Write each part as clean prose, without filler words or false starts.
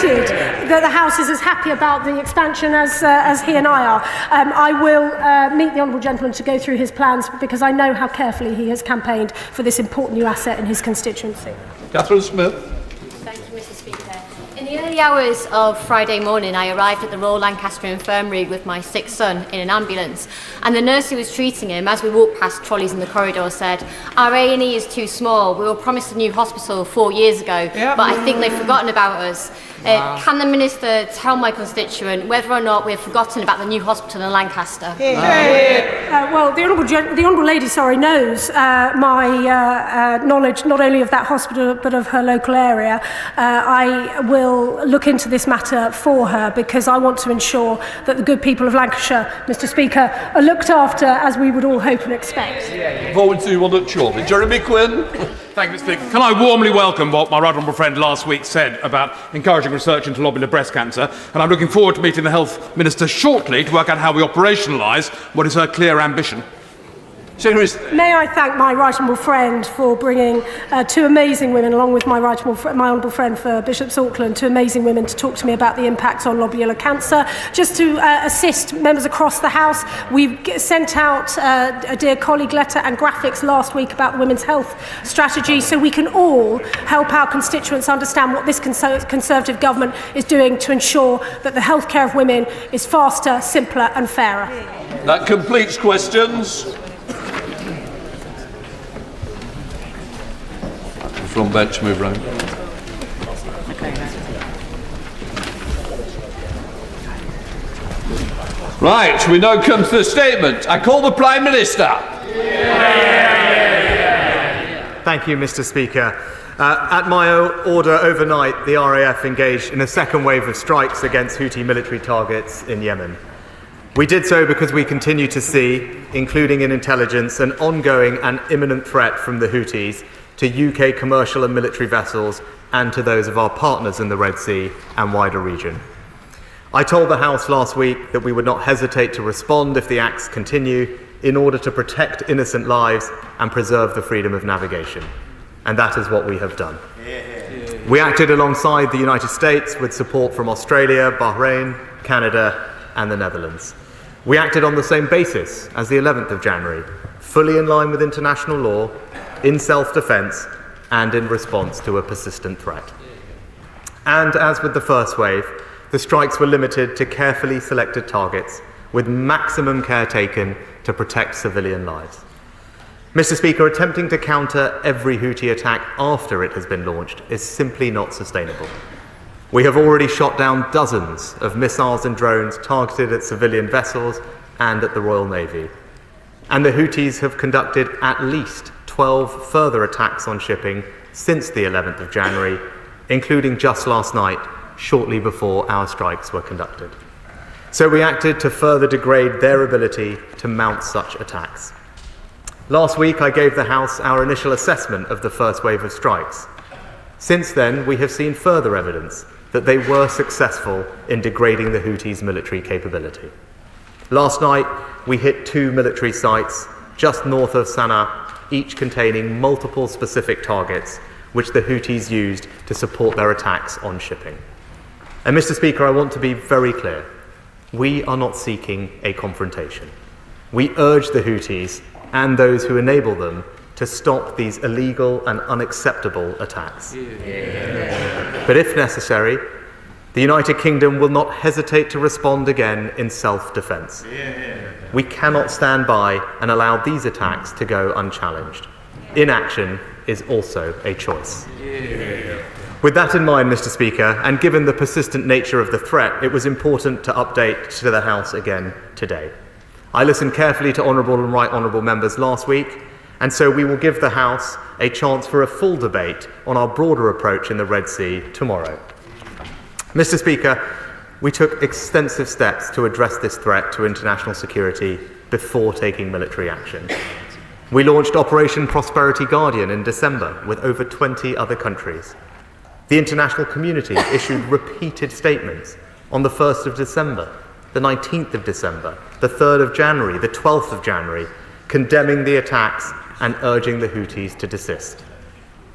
noted that the House is as happy about the expansion as he and I are. I will meet the honourable gentleman to go through his plans, because I know how carefully he has campaigned for this important new asset in his constituency. Catherine Smith. Thank you, Mr Speaker. In the early hours of Friday morning, I arrived at the Royal Lancaster Infirmary with my sick son in an ambulance, and the nurse who was treating him, as we walked past trolleys in the corridor, said, "Our A&E is too small. We were promised a new hospital 4 years ago, but I think they've forgotten about us." Can the Minister tell my constituent whether or not we've forgotten about the new hospital in Lancaster? Well, the honourable lady, knows my knowledge not only of that hospital but of her local area. I will look into this matter for her, because I want to ensure that the good people of Lancashire, Mr Speaker, are looked after as we would all hope and expect. Forward to one at shortly. Jeremy Quinn. Thank you, Mr Speaker. Can I warmly welcome what my right honourable friend last week said about encouraging research into lobular breast cancer, and I'm looking forward to meeting the Health Minister shortly to work out how we operationalise what is her clear ambition. May I thank my right honourable friend for bringing two amazing women, along with my honourable friend for Bishop's Auckland, two amazing women to talk to me about the impacts on lobular cancer. Just to assist members across the House, we sent out a dear colleague letter and graphics last week about the women's health strategy, so we can all help our constituents understand what this Conservative government is doing to ensure that the healthcare of women is faster, simpler and fairer. That completes questions. From bench, move round. Right, we now come to the statement. I call the Prime Minister. Thank you, Mr Speaker. At my order overnight, the RAF engaged in a second wave of strikes against Houthi military targets in Yemen. We did so because we continue to see, including in intelligence, an ongoing and imminent threat from the Houthis to UK commercial and military vessels and to those of our partners in the Red Sea and wider region. I told the House last week that we would not hesitate to respond if the acts continue in order to protect innocent lives and preserve the freedom of navigation. And that is what we have done. We acted alongside the United States with support from Australia, Bahrain, Canada and the Netherlands. We acted on the same basis as the 11th of January, fully in line with international law, in self-defence and in response to a persistent threat. And as with the first wave, the strikes were limited to carefully selected targets with maximum care taken to protect civilian lives. Mr Speaker, attempting to counter every Houthi attack after it has been launched is simply not sustainable. We have already shot down dozens of missiles and drones targeted at civilian vessels and at the Royal Navy. And the Houthis have conducted at least 12 further attacks on shipping since the 11th of January, including just last night, shortly before our strikes were conducted. So we acted to further degrade their ability to mount such attacks. Last week, I gave the House our initial assessment of the first wave of strikes. Since then, we have seen further evidence that they were successful in degrading the Houthis' military capability. Last night, we hit 2 military sites just north of Sana'a, each containing multiple specific targets which the Houthis used to support their attacks on shipping. And Mr Speaker, I want to be very clear. We are not seeking a confrontation. We urge the Houthis and those who enable them to stop these illegal and unacceptable attacks. But if necessary, the United Kingdom will not hesitate to respond again in self-defence. We cannot stand by and allow these attacks to go unchallenged. Inaction is also a choice. With that in mind, Mr Speaker, and given the persistent nature of the threat, it was important to update to the House again today. I listened carefully to honourable and right honourable members last week, and so we will give the House a chance for a full debate on our broader approach in the Red Sea tomorrow. Mr Speaker, we took extensive steps to address this threat to international security before taking military action. We launched Operation Prosperity Guardian in December with over 20 other countries. The international community issued repeated statements on the 1st of December, the 19th of December, the 3rd of January, the 12th of January, condemning the attacks and urging the Houthis to desist.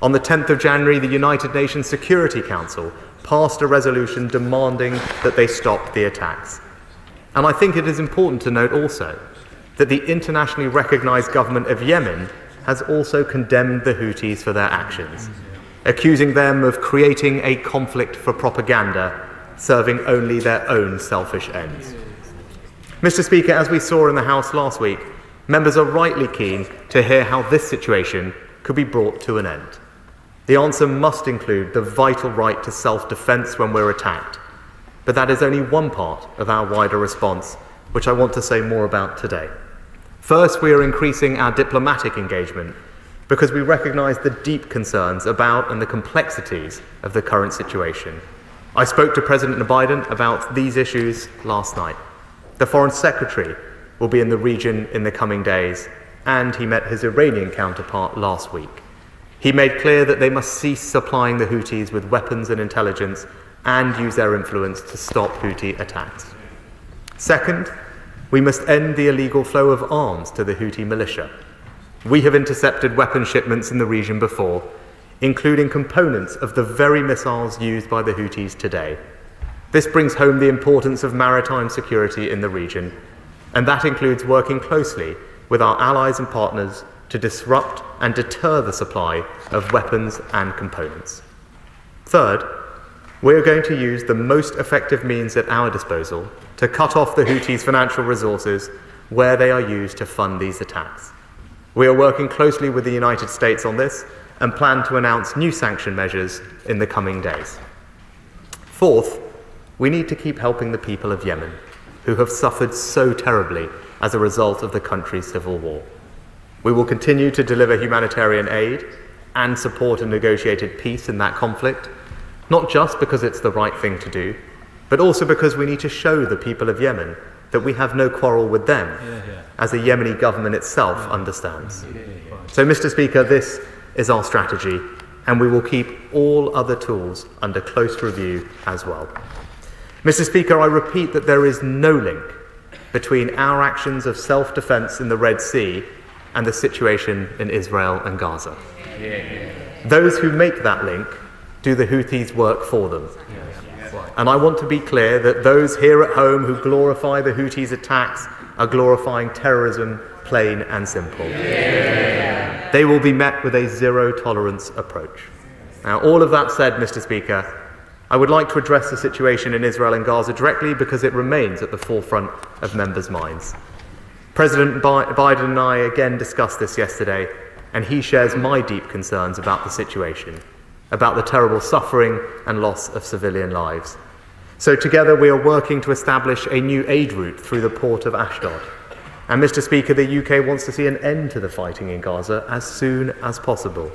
On the 10th of January, the United Nations Security Council passed a resolution demanding that they stop the attacks. And I think it is important to note also that the internationally recognised government of Yemen has also condemned the Houthis for their actions, accusing them of creating a conflict for propaganda, serving only their own selfish ends. Mr. Speaker, as we saw in the House last week, members are rightly keen to hear how this situation could be brought to an end. The answer must include the vital right to self-defence when we're attacked. But that is only one part of our wider response, which I want to say more about today. First, we are increasing our diplomatic engagement because we recognise the deep concerns about and the complexities of the current situation. I spoke to President Biden about these issues last night. The Foreign Secretary will be in the region in the coming days, and he met his Iranian counterpart last week. He made clear that they must cease supplying the Houthis with weapons and intelligence and use their influence to stop Houthi attacks. Second, we must end the illegal flow of arms to the Houthi militia. We have intercepted weapon shipments in the region before, including components of the very missiles used by the Houthis today. This brings home the importance of maritime security in the region, and that includes working closely with our allies and partners to disrupt and deter the supply of weapons and components. Third, we are going to use the most effective means at our disposal to cut off the Houthis' financial resources where they are used to fund these attacks. We are working closely with the United States on this and plan to announce new sanction measures in the coming days. Fourth, we need to keep helping the people of Yemen, who have suffered so terribly as a result of the country's civil war. We will continue to deliver humanitarian aid and support a negotiated peace in that conflict, not just because it's the right thing to do, but also because we need to show the people of Yemen that we have no quarrel with them, as the Yemeni government itself understands. So, Mr. Speaker, this is our strategy, and we will keep all other tools under close review as well. Mr. Speaker, I repeat that there is no link between our actions of self-defence in the Red Sea and the situation in Israel and Gaza. Those who make that link do the Houthis work for them. And I want to be clear that those here at home who glorify the Houthis' attacks are glorifying terrorism, plain and simple. They will be met with a zero-tolerance approach. Now, all of that said, Mr. Speaker, I would like to address the situation in Israel and Gaza directly because it remains at the forefront of members' minds. President Biden and I again discussed this yesterday, and he shares my deep concerns about the situation, about the terrible suffering and loss of civilian lives. So together we are working to establish a new aid route through the port of Ashdod. And Mr. Speaker, the UK wants to see an end to the fighting in Gaza as soon as possible.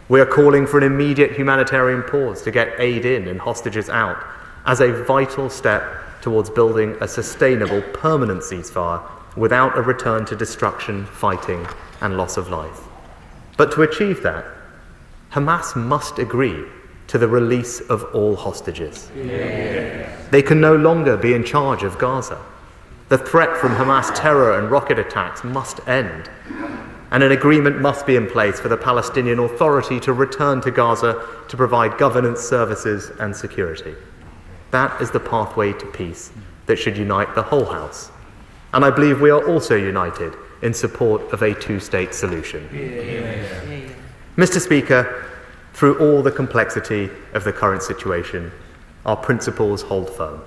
We are calling for an immediate humanitarian pause to get aid in and hostages out as a vital step towards building a sustainable, permanent ceasefire without a return to destruction, fighting, and loss of life. But to achieve that, Hamas must agree to the release of all hostages. They can no longer be in charge of Gaza. The threat from Hamas terror and rocket attacks must end. And an agreement must be in place for the Palestinian Authority to return to Gaza to provide governance, services, and security. That is the pathway to peace that should unite the whole House. And I believe we are also united in support of a two-state solution. Mr. Speaker, through all the complexity of the current situation, our principles hold firm.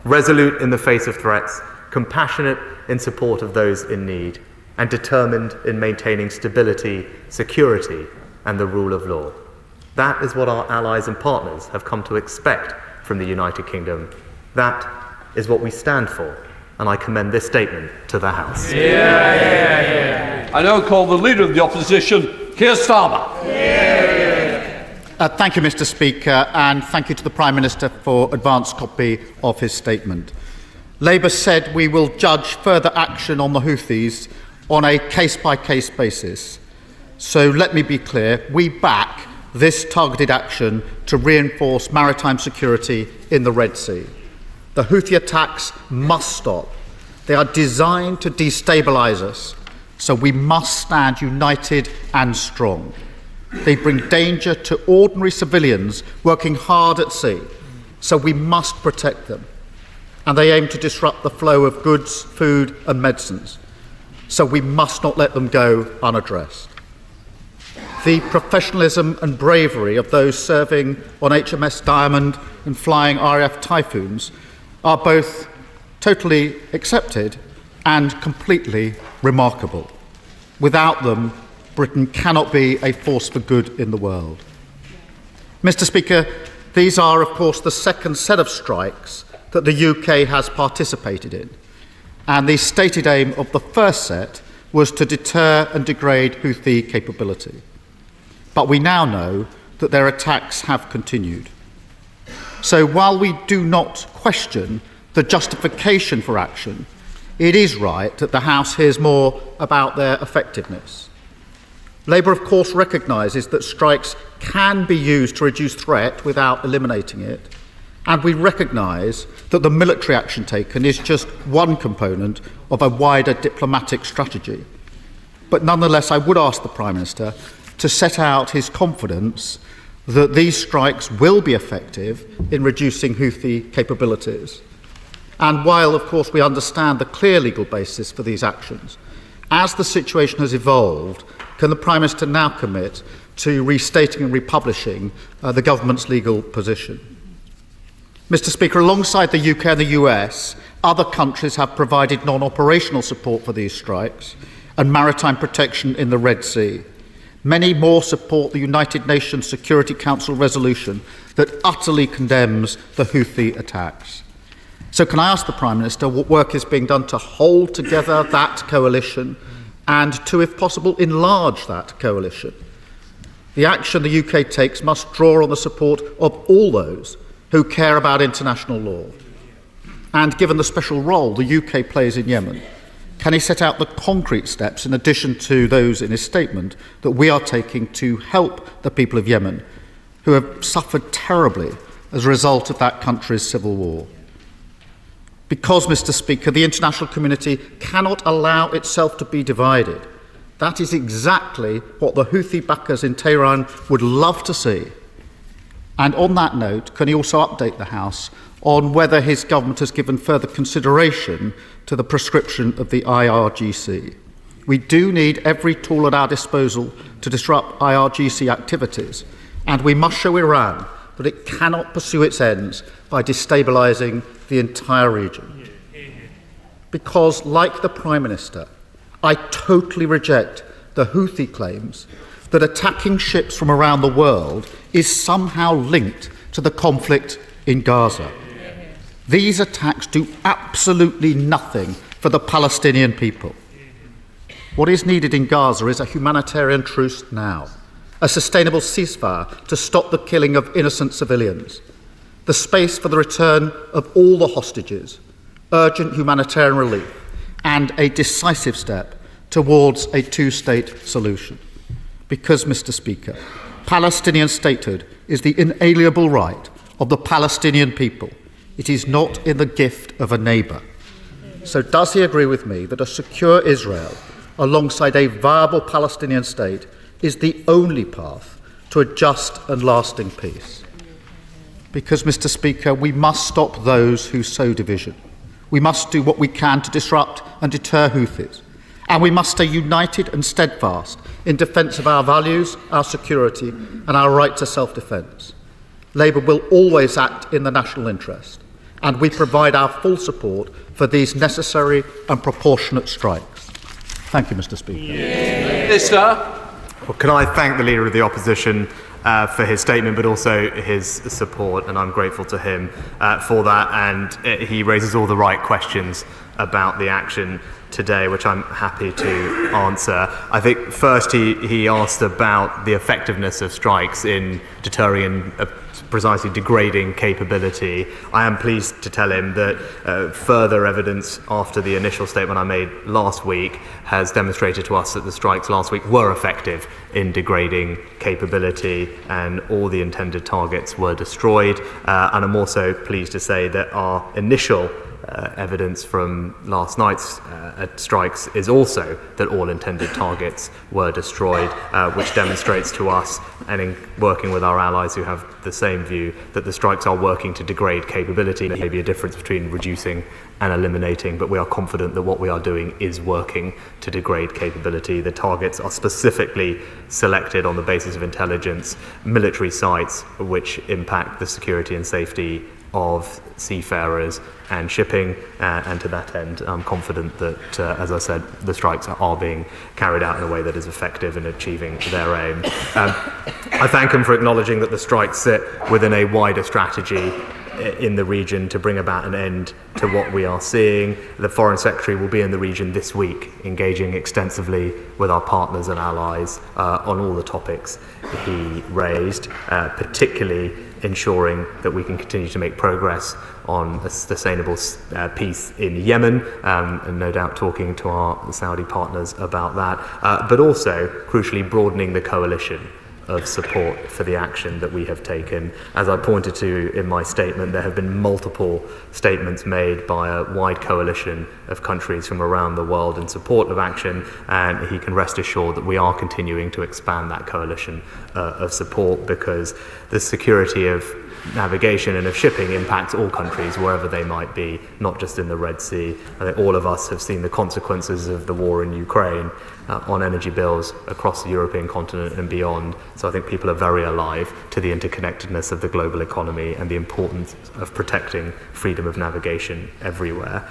Resolute in the face of threats, compassionate in support of those in need, and determined in maintaining stability, security, and the rule of law. That is what our allies and partners have come to expect from the United Kingdom. That is what we stand for, and I commend this statement to the House. I now call the Leader of the Opposition, Keir Starmer. Thank you, Mr. Speaker, and thank you to the Prime Minister for advance copy of his statement. Labour said we will judge further action on the Houthis on a case-by-case basis. So let me be clear, we back this targeted action to reinforce maritime security in the Red Sea. The Houthi attacks must stop. They are designed to destabilise us, so we must stand united and strong. They bring danger to ordinary civilians working hard at sea, so we must protect them. And they aim to disrupt the flow of goods, food and medicines, so we must not let them go unaddressed. The professionalism and bravery of those serving on HMS Diamond and flying RAF Typhoons are both totally accepted and completely remarkable. Without them, Britain cannot be a force for good in the world. Mr. Speaker, these are, of course, the second set of strikes that the UK has participated in, and the stated aim of the first set was to deter and degrade Houthi capability. But we now know that their attacks have continued. So while we do not question the justification for action, it is right that the House hears more about their effectiveness. Labour, of course, recognises that strikes can be used to reduce threat without eliminating it, and we recognise that the military action taken is just one component of a wider diplomatic strategy. But nonetheless, I would ask the Prime Minister to set out his confidence that these strikes will be effective in reducing Houthi capabilities. And while, of course, we understand the clear legal basis for these actions, as the situation has evolved, can the Prime Minister now commit to restating and republishing the government's legal position? Mr. Speaker, alongside the UK and the US, other countries have provided non-operational support for these strikes and maritime protection in the Red Sea. Many more support the United Nations Security Council resolution that utterly condemns the Houthi attacks. So can I ask the Prime Minister what work is being done to hold together that coalition and to, if possible, enlarge that coalition? The action the UK takes must draw on the support of all those who care about international law. And given the special role the UK plays in Yemen, can he set out the concrete steps, in addition to those in his statement, that we are taking to help the people of Yemen, who have suffered terribly as a result of that country's civil war? Because, Mr. Speaker, the international community cannot allow itself to be divided. That is exactly what the Houthi backers in Tehran would love to see. And on that note, can he also update the House on whether his government has given further consideration to the prescription of the IRGC? We do need every tool at our disposal to disrupt IRGC activities, and we must show Iran that it cannot pursue its ends by destabilising the entire region. Because, like the Prime Minister, I totally reject the Houthi claims that attacking ships from around the world is somehow linked to the conflict in Gaza. These attacks do absolutely nothing for the Palestinian people. What is needed in Gaza is a humanitarian truce now, a sustainable ceasefire to stop the killing of innocent civilians, the space for the return of all the hostages, urgent humanitarian relief, and a decisive step towards a two-state solution. Because, Mr. Speaker, Palestinian statehood is the inalienable right of the Palestinian people. It is not in the gift of a neighbour. So does he agree with me that a secure Israel, alongside a viable Palestinian state, is the only path to a just and lasting peace? Because, Mr. Speaker, we must stop those who sow division. We must do what we can to disrupt and deter Houthis. And we must stay united and steadfast in defence of our values, our security and our right to self-defence. Labour will always act in the national interest, and we provide our full support for these necessary and proportionate strikes. Thank you, Mr. Speaker. Minister. Well, can I thank the Leader of the Opposition for his statement, but also his support, and I'm grateful to him for that. And he raises all the right questions about the action today, which I'm happy to answer. I think first he asked about the effectiveness of strikes in deterring and precisely degrading capability. I am pleased to tell him that further evidence after the initial statement I made last week has demonstrated to us that the strikes last week were effective in degrading capability and all the intended targets were destroyed. And I'm also pleased to say that our initial evidence from last night's strikes is also that all intended targets were destroyed, which demonstrates to us, and in working with our allies who have the same view, that the strikes are working to degrade capability. There may be a difference between reducing and eliminating, but we are confident that what we are doing is working to degrade capability. The targets are specifically selected on the basis of intelligence, military sites which impact the security and safety of seafarers and shipping, and to that end I'm confident that, as I said, the strikes are being carried out in a way that is effective in achieving their aim. I thank him for acknowledging that the strikes sit within a wider strategy in the region to bring about an end to what we are seeing. The Foreign Secretary will be in the region this week, engaging extensively with our partners and allies on all the topics he raised, particularly ensuring that we can continue to make progress on a sustainable peace in Yemen, and no doubt talking to our Saudi partners about that, but also, crucially, broadening the coalition of support for the action that we have taken. As I pointed to in my statement, there have been multiple statements made by a wide coalition of countries from around the world in support of action, and he can rest assured that we are continuing to expand that coalition of support, because the security of navigation and of shipping impacts all countries wherever they might be, not just in the Red Sea. I think all of us have seen the consequences of the war in Ukraine on energy bills across the European continent and beyond. So I think people are very alive to the interconnectedness of the global economy and the importance of protecting freedom of navigation everywhere.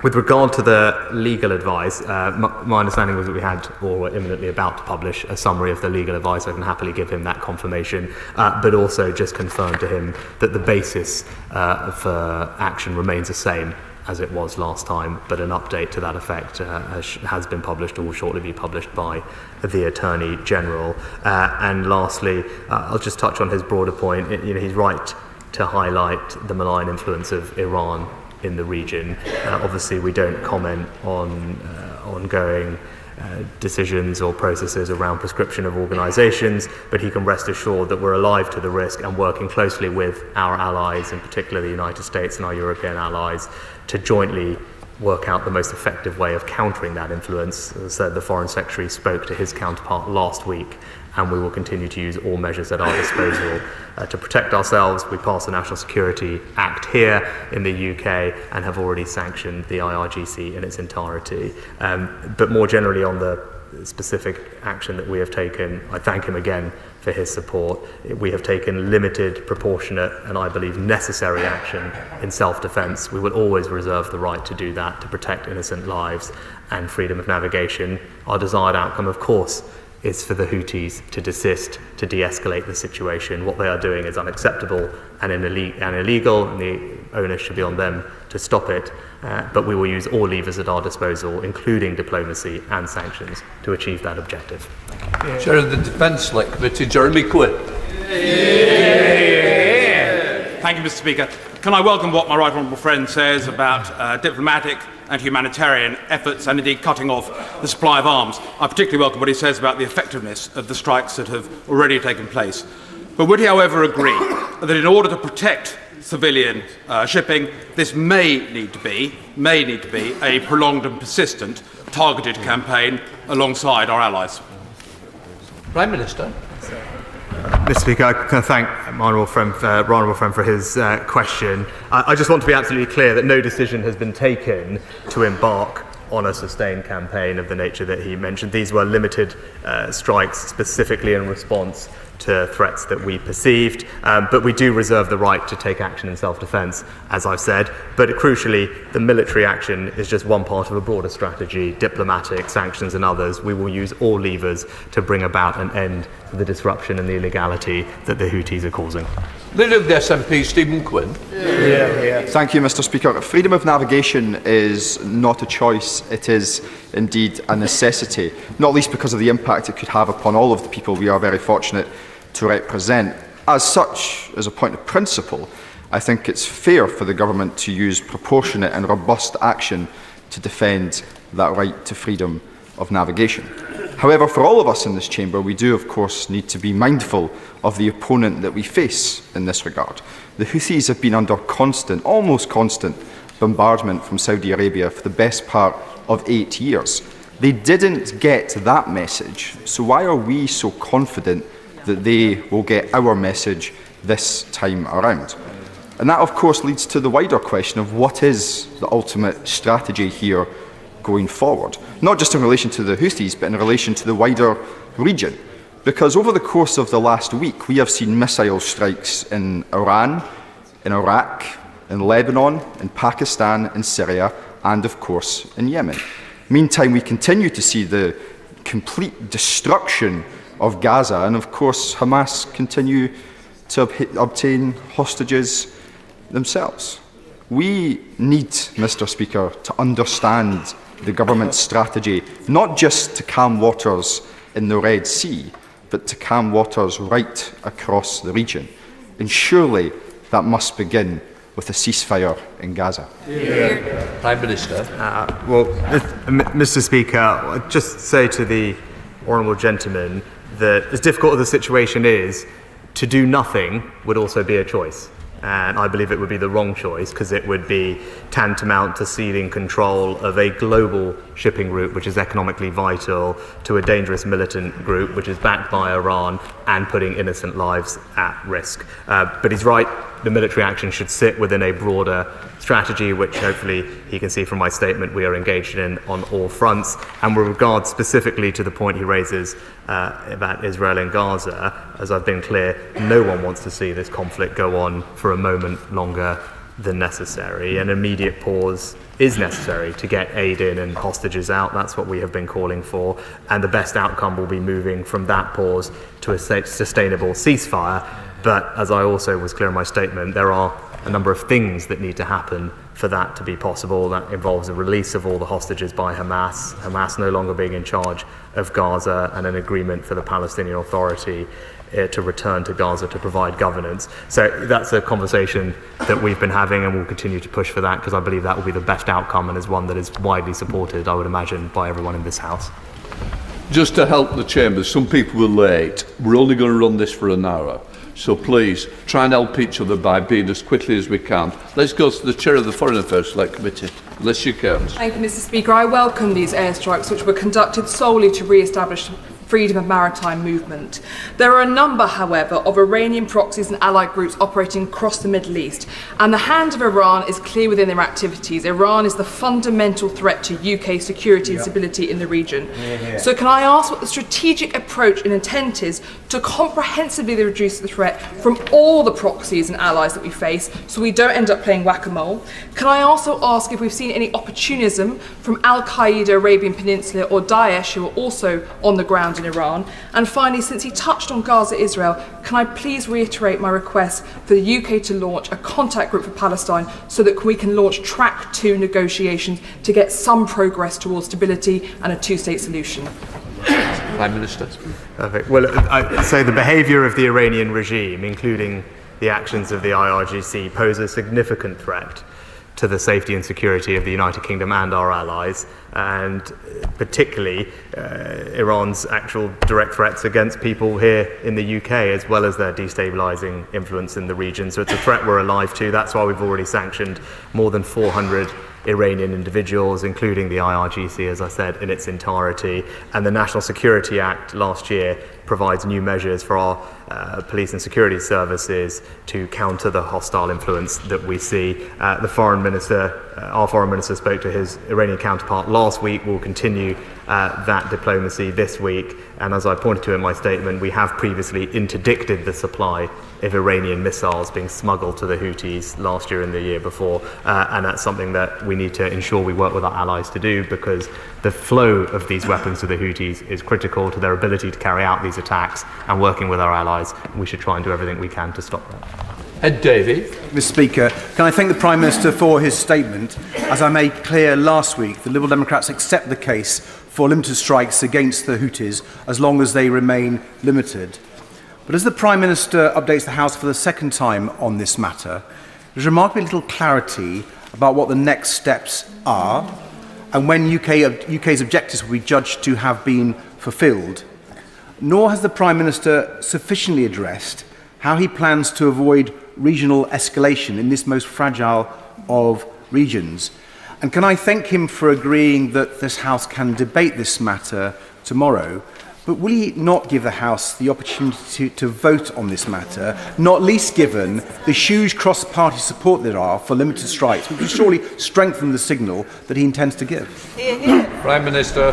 With regard to the legal advice, my understanding was that we had, or were imminently about to publish, a summary of the legal advice. I can happily give him that confirmation, but also just confirm to him that the basis for action remains the same as it was last time, but an update to that effect has been published or will shortly be published by the Attorney General. And lastly, I'll just touch on his broader point. He's right to highlight the malign influence of Iran in the region. Obviously, we don't comment on ongoing decisions or processes around prescription of organisations, but he can rest assured that we're alive to the risk and working closely with our allies, in particular the United States and our European allies, to jointly work out the most effective way of countering that influence. As I said, the Foreign Secretary spoke to his counterpart last week, and we will continue to use all measures at our disposal to protect ourselves. We passed the National Security Act here in the UK and have already sanctioned the IRGC in its entirety. But more generally on the specific action that we have taken, I thank him again for his support. We have taken limited, proportionate, and I believe necessary action in self-defence. We will always reserve the right to do that, to protect innocent lives and freedom of navigation. Our desired outcome, of course, is for the Houthis to desist, to de-escalate the situation. What they are doing is unacceptable and illegal, and the onus should be on them to stop it. But we will use all levers at our disposal, including diplomacy and sanctions, to achieve that objective. Chair of the Defence Select Committee, Jeremy Quinn. Thank you, Mr. Speaker. Can I welcome what my right honourable friend says about diplomatic and humanitarian efforts and indeed cutting off the supply of arms. I particularly welcome what he says about the effectiveness of the strikes that have already taken place. But would he, however, agree that in order to protect civilian shipping, this may need to be a prolonged and persistent targeted campaign alongside our allies? Prime Minister. Mr. Speaker, I can thank my honourable friend for his question. I just want to be absolutely clear that no decision has been taken to embark on a sustained campaign of the nature that he mentioned. These were limited strikes specifically in response to threats that we perceived, but we do reserve the right to take action in self-defence, as I've said. But crucially, the military action is just one part of a broader strategy, diplomatic, sanctions and others. We will use all levers to bring about an end to the disruption and the illegality that the Houthis are causing. Leader of the SNP, Stephen Quinn. Thank you, Mr. Speaker. Freedom of navigation is not a choice, it is indeed a necessity, not least because of the impact it could have upon all of the people we are very fortunate to represent. As such, as a point of principle, I think it's fair for the government to use proportionate and robust action to defend that right to freedom of navigation. However, for all of us in this chamber, we do, of course, need to be mindful of the opponent that we face in this regard. The Houthis have been under constant, almost constant, bombardment from Saudi Arabia for the best part of 8 years. They didn't get that message, so why are we so confident that they will get our message this time around? And that, of course, leads to the wider question of what is the ultimate strategy here going forward, not just in relation to the Houthis, but in relation to the wider region. Because over the course of the last week, we have seen missile strikes in Iran, in Iraq, in Lebanon, in Pakistan, in Syria, and of course in Yemen. Meantime, we continue to see the complete destruction of Gaza, and of course Hamas continue to obtain hostages themselves. We need, Mr Speaker, to understand the government's strategy, not just to calm waters in the Red Sea, but to calm waters right across the region. And surely that must begin with a ceasefire in Gaza. Prime Minister. Mr Speaker, I'd just say to the honourable gentleman that as difficult as the situation is, to do nothing would also be a choice. And I believe it would be the wrong choice, because it would be tantamount to ceding control of a global shipping route which is economically vital to a dangerous militant group which is backed by Iran and putting innocent lives at risk. But he's right, the military action should sit within a broader strategy, which hopefully he can see from my statement we are engaged in on all fronts. And with regard specifically to the point he raises about Israel and Gaza, as I've been clear, no one wants to see this conflict go on for a moment longer than necessary. An immediate pause is necessary to get aid in and hostages out. That's what we have been calling for. And the best outcome will be moving from that pause to a sustainable ceasefire. But as I also was clear in my statement, there are a number of things that need to happen for that to be possible. That involves the release of all the hostages by Hamas, Hamas no longer being in charge of Gaza, and an agreement for the Palestinian Authority to return to Gaza to provide governance. So that's a conversation that we've been having, and we'll continue to push for that, because I believe that will be the best outcome and is one that is widely supported, I would imagine, by everyone in this House. Just to help the Chambers, some people were late. We're only going to run this for an hour. So please, try and help each other by being as quickly as we can. Let's go to the Chair of the Foreign Affairs Select Committee, Liz Sunak. Thank you, Mr Speaker. I welcome these airstrikes, which were conducted solely to re-establish freedom of maritime movement. There are a number, however, of Iranian proxies and allied groups operating across the Middle East, and the hand of Iran is clear within their activities. Iran is the fundamental threat to UK security and stability in the region. So can I ask what the strategic approach and intent is to comprehensively reduce the threat from all the proxies and allies that we face, so we don't end up playing whack-a-mole? Can I also ask if we've seen any opportunism from Al-Qaeda, Arabian Peninsula, or Daesh, who are also on the ground in Iran? And finally, since he touched on Gaza, Israel, can I please reiterate my request for the UK to launch a contact group for Palestine so that we can launch track 2 negotiations to get some progress towards stability and a two-state solution? Prime Minister. Perfect. Well, I'd say the behaviour of the Iranian regime, including the actions of the IRGC, pose a significant threat to the safety and security of the United Kingdom and our allies, and particularly Iran's actual direct threats against people here in the UK, as well as their destabilising influence in the region. So it's a threat we're alive to. That's why we've already sanctioned more than 400 Iranian individuals, including the IRGC, as I said, in its entirety. And the National Security Act last year provides new measures for our police and security services to counter the hostile influence that we see. The foreign minister, our foreign minister, spoke to his Iranian counterpart last week. We'll continue that diplomacy this week. And as I pointed to in my statement, we have previously interdicted the supply of Iranian missiles being smuggled to the Houthis last year and the year before. And that's something that we need to ensure we work with our allies to do, because the flow of these weapons to the Houthis is critical to their ability to carry out these attacks, and working with our allies, we should try and do everything we can to stop that. Ed Davey. Mr Speaker, can I thank the Prime Minister for his statement? As I made clear last week, the Liberal Democrats accept the case for limited strikes against the Houthis as long as they remain limited. But as the Prime Minister updates the House for the second time on this matter, there's remarkably little clarity about what the next steps are and when UK's objectives will be judged to have been fulfilled. Nor has the Prime Minister sufficiently addressed how he plans to avoid regional escalation in this most fragile of regions. And can I thank him for agreeing that this House can debate this matter tomorrow? But will he not give the House the opportunity to vote on this matter, not least given the huge cross-party support there are for limited strikes, which will surely strengthen the signal that he intends to give? Prime Minister.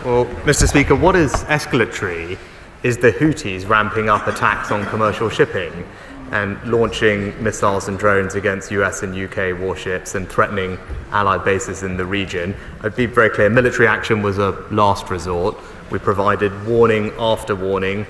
Well, Mr. Speaker, what is escalatory is the Houthis ramping up attacks on commercial shipping and launching missiles and drones against US and UK warships and threatening allied bases in the region. I'd be very clear, military action was a last resort. We provided warning after warning,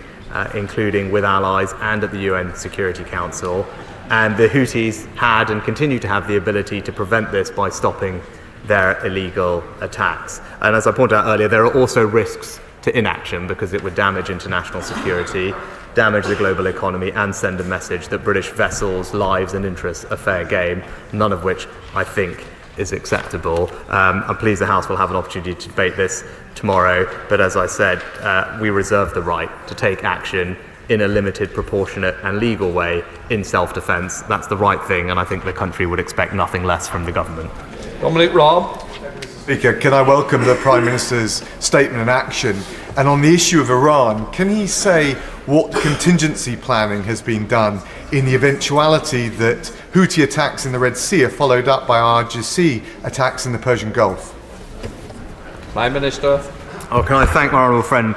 including with allies and at the UN Security Council. And the Houthis had and continue to have the ability to prevent this by stopping their illegal attacks. And as I pointed out earlier, there are also risks to inaction because it would damage international security, damage the global economy, and send a message that British vessels' lives and interests are fair game, none of which I think is acceptable. I'm pleased the House will have an opportunity to debate this tomorrow, but as I said, we reserve the right to take action in a limited, proportionate and legal way in self-defence. That's the right thing, and I think the country would expect nothing less from the government. Dominic Raab. Speaker, can I welcome the Prime Minister's statement and action? And on the issue of Iran, can he say what contingency planning has been done in the eventuality that Houthi attacks in the Red Sea are followed up by RGC attacks in the Persian Gulf? Prime Minister. Oh, can I thank my honourable friend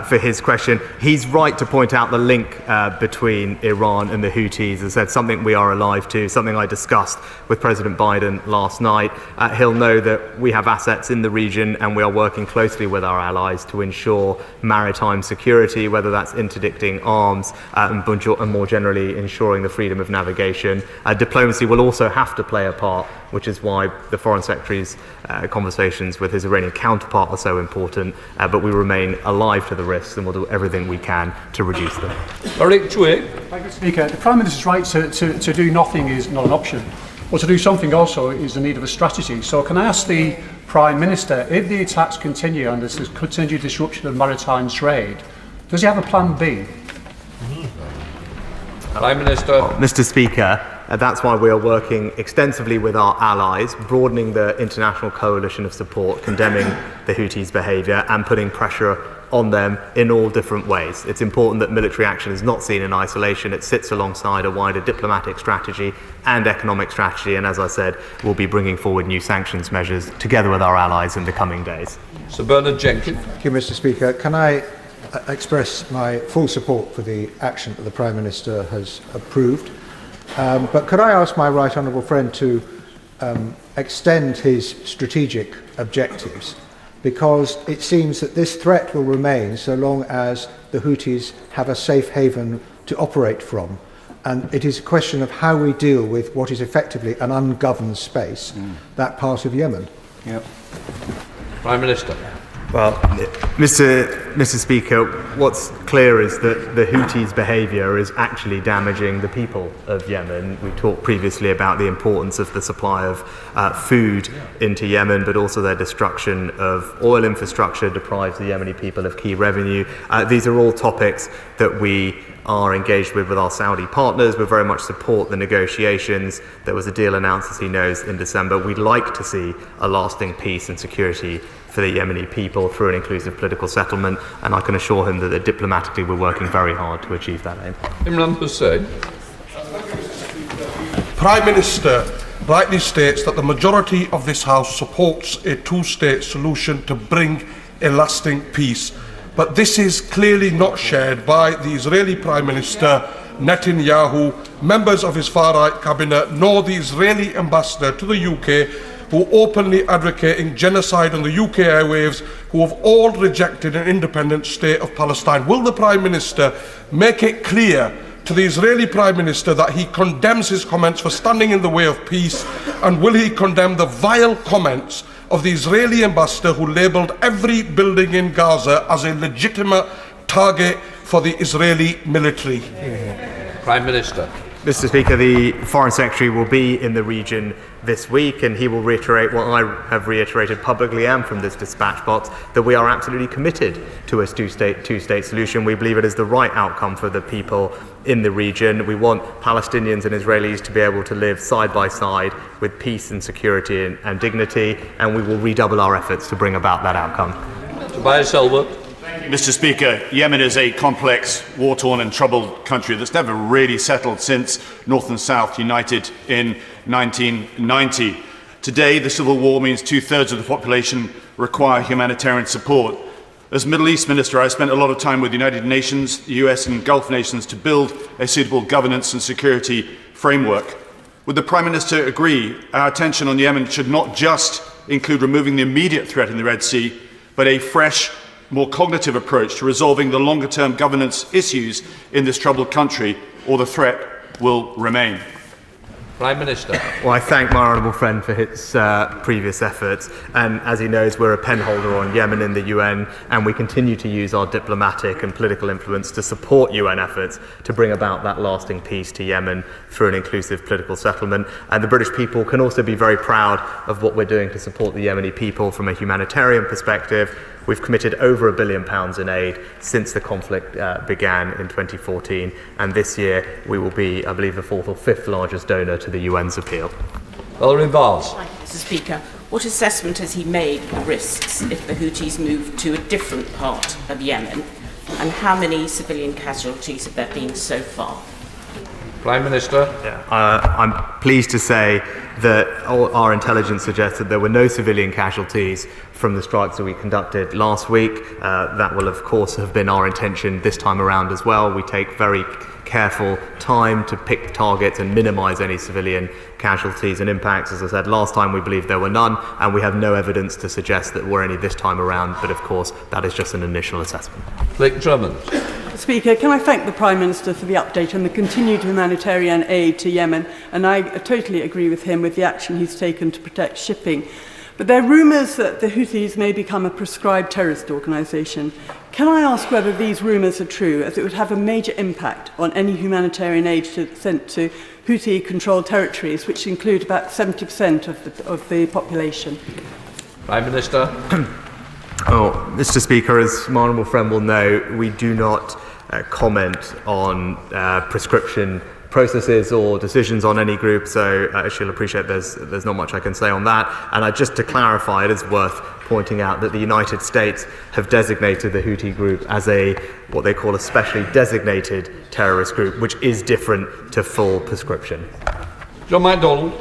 for his question? He's right to point out the link between Iran and the Houthis. As I said, something we are alive to, something I discussed with President Biden last night. He'll know that we have assets in the region and we are working closely with our allies to ensure maritime security, whether that's interdicting arms and more generally ensuring the freedom of navigation. Diplomacy will also have to play a part, which is why the Foreign Secretary's conversations with his Iranian counterpart are so important, but we remain alive to the risks and we'll do everything we can to reduce them. Eric Chwig. Thank you, Speaker. The Prime Minister's right to do nothing is not an option. But to do something also is the need of a strategy. So can I ask the Prime Minister, if the attacks continue and there's continued disruption of maritime trade, does he have a plan B? Prime Minister. Mr. Speaker, that's why we are working extensively with our allies, broadening the international coalition of support, condemning the Houthis' behaviour and putting pressure on them in all different ways. It's important that military action is not seen in isolation. It sits alongside a wider diplomatic strategy and economic strategy, and as I said, we'll be bringing forward new sanctions measures together with our allies in the coming days. Sir Bernard Jenkins. Thank you, Mr. Speaker. Can I express my full support for the action that the Prime Minister has approved? But could I ask my right honourable friend to extend his strategic objectives? Because it seems that this threat will remain so long as the Houthis have a safe haven to operate from. And it is a question of how we deal with what is effectively an ungoverned space, that part of Yemen. Yep. Prime Minister. Well, Mr. Speaker, what's clear is that the Houthis' behaviour is actually damaging the people of Yemen. We talked previously about the importance of the supply of food into Yemen, but also their destruction of oil infrastructure deprives the Yemeni people of key revenue. These are all topics that we are engaged with our Saudi partners. We very much support the negotiations. There was a deal announced, as he knows, in December. We'd like to see a lasting peace and security for the Yemeni people through an inclusive political settlement, and I can assure him that diplomatically we're working very hard to achieve that aim. Imran Hussain. Prime Minister rightly states that the majority of this House supports a two-state solution to bring a lasting peace. But this is clearly not shared by the Israeli Prime Minister Netanyahu, members of his far-right cabinet, nor the Israeli ambassador to the UK, who openly advocating genocide on the UK airwaves, who have all rejected an independent state of Palestine. Will the Prime Minister make it clear to the Israeli Prime Minister that he condemns his comments for standing in the way of peace, and will he condemn the vile comments of the Israeli ambassador who labelled every building in Gaza as a legitimate target for the Israeli military? Prime Minister. Mr. Speaker, the Foreign Secretary will be in the region this week, and he will reiterate what I have reiterated publicly and from this dispatch box, that we are absolutely committed to a two-state solution. We believe it is the right outcome for the people in the region. We want Palestinians and Israelis to be able to live side by side with peace and security and dignity, and we will redouble our efforts to bring about that outcome. Tobias Elwood. Mr. Speaker, Yemen is a complex, war-torn and troubled country that's never really settled since North and South united in 1990. Today, the civil war means 2/3 of the population require humanitarian support. As Middle East Minister, I spent a lot of time with the United Nations, the US and Gulf nations to build a suitable governance and security framework. Would the Prime Minister agree our attention on Yemen should not just include removing the immediate threat in the Red Sea, but a fresh, more cognitive approach to resolving the longer-term governance issues in this troubled country, or the threat will remain? Prime Minister. Well, I thank my honourable friend for his previous efforts, and as he knows, we're a penholder on Yemen in the UN, and we continue to use our diplomatic and political influence to support UN efforts to bring about that lasting peace to Yemen through an inclusive political settlement. And the British people can also be very proud of what we're doing to support the Yemeni people from a humanitarian perspective. We've committed over £1 billion in aid since the conflict began in 2014, and this year we will be, I believe, the 4th or 5th largest donor to the UN's appeal. Valerie Vars. Thank you, Mr. Speaker. What assessment has he made of the risks if the Houthis move to a different part of Yemen, and how many civilian casualties have there been so far? Prime Minister. I'm pleased to say that our intelligence suggests that there were no civilian casualties from the strikes that we conducted last week. That will, of course, have been our intention this time around as well. We take very careful time to pick targets and minimise any civilian casualties and impacts. As I said, last time we believed there were none, and we have no evidence to suggest that there were any this time around, but of course that is just an initial assessment. Blake Drummond. Speaker, can I thank the Prime Minister for the update on the continued humanitarian aid to Yemen, and I totally agree with him with the action he's taken to protect shipping. But there are rumours that the Houthis may become a proscribed terrorist organisation. Can I ask whether these rumours are true, as it would have a major impact on any humanitarian aid sent to Houthi-controlled territories, which include about 70% of the population? Prime Minister. Mr. Speaker, as my honourable friend will know, we do not comment on prescription processes or decisions on any group, so she'll appreciate there's not much I can say on that. And just to clarify, it is worth pointing out that the United States have designated the Houthi group as what they call a specially designated terrorist group, which is different to full prescription. John MacDonald.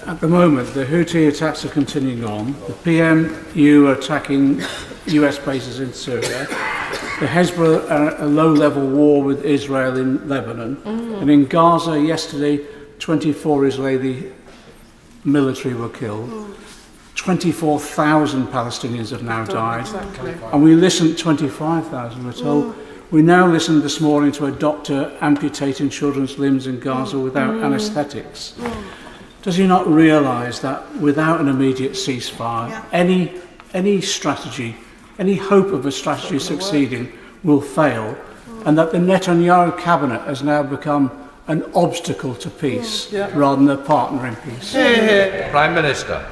At the moment, the Houthi attacks are continuing on. The PMU are attacking US bases in Syria. The Hezbollah are a low-level war with Israel in Lebanon. And in Gaza yesterday, 24 Israeli military were killed. 24,000 Palestinians have now died. And we listened, 25,000 we're told. We now listened this morning to a doctor amputating children's limbs in Gaza without anaesthetics. Does he not realise that without an immediate ceasefire, any strategy, any hope of a strategy succeeding will fail, and that the Netanyahu cabinet has now become an obstacle to peace rather than a partner in peace? Prime Minister.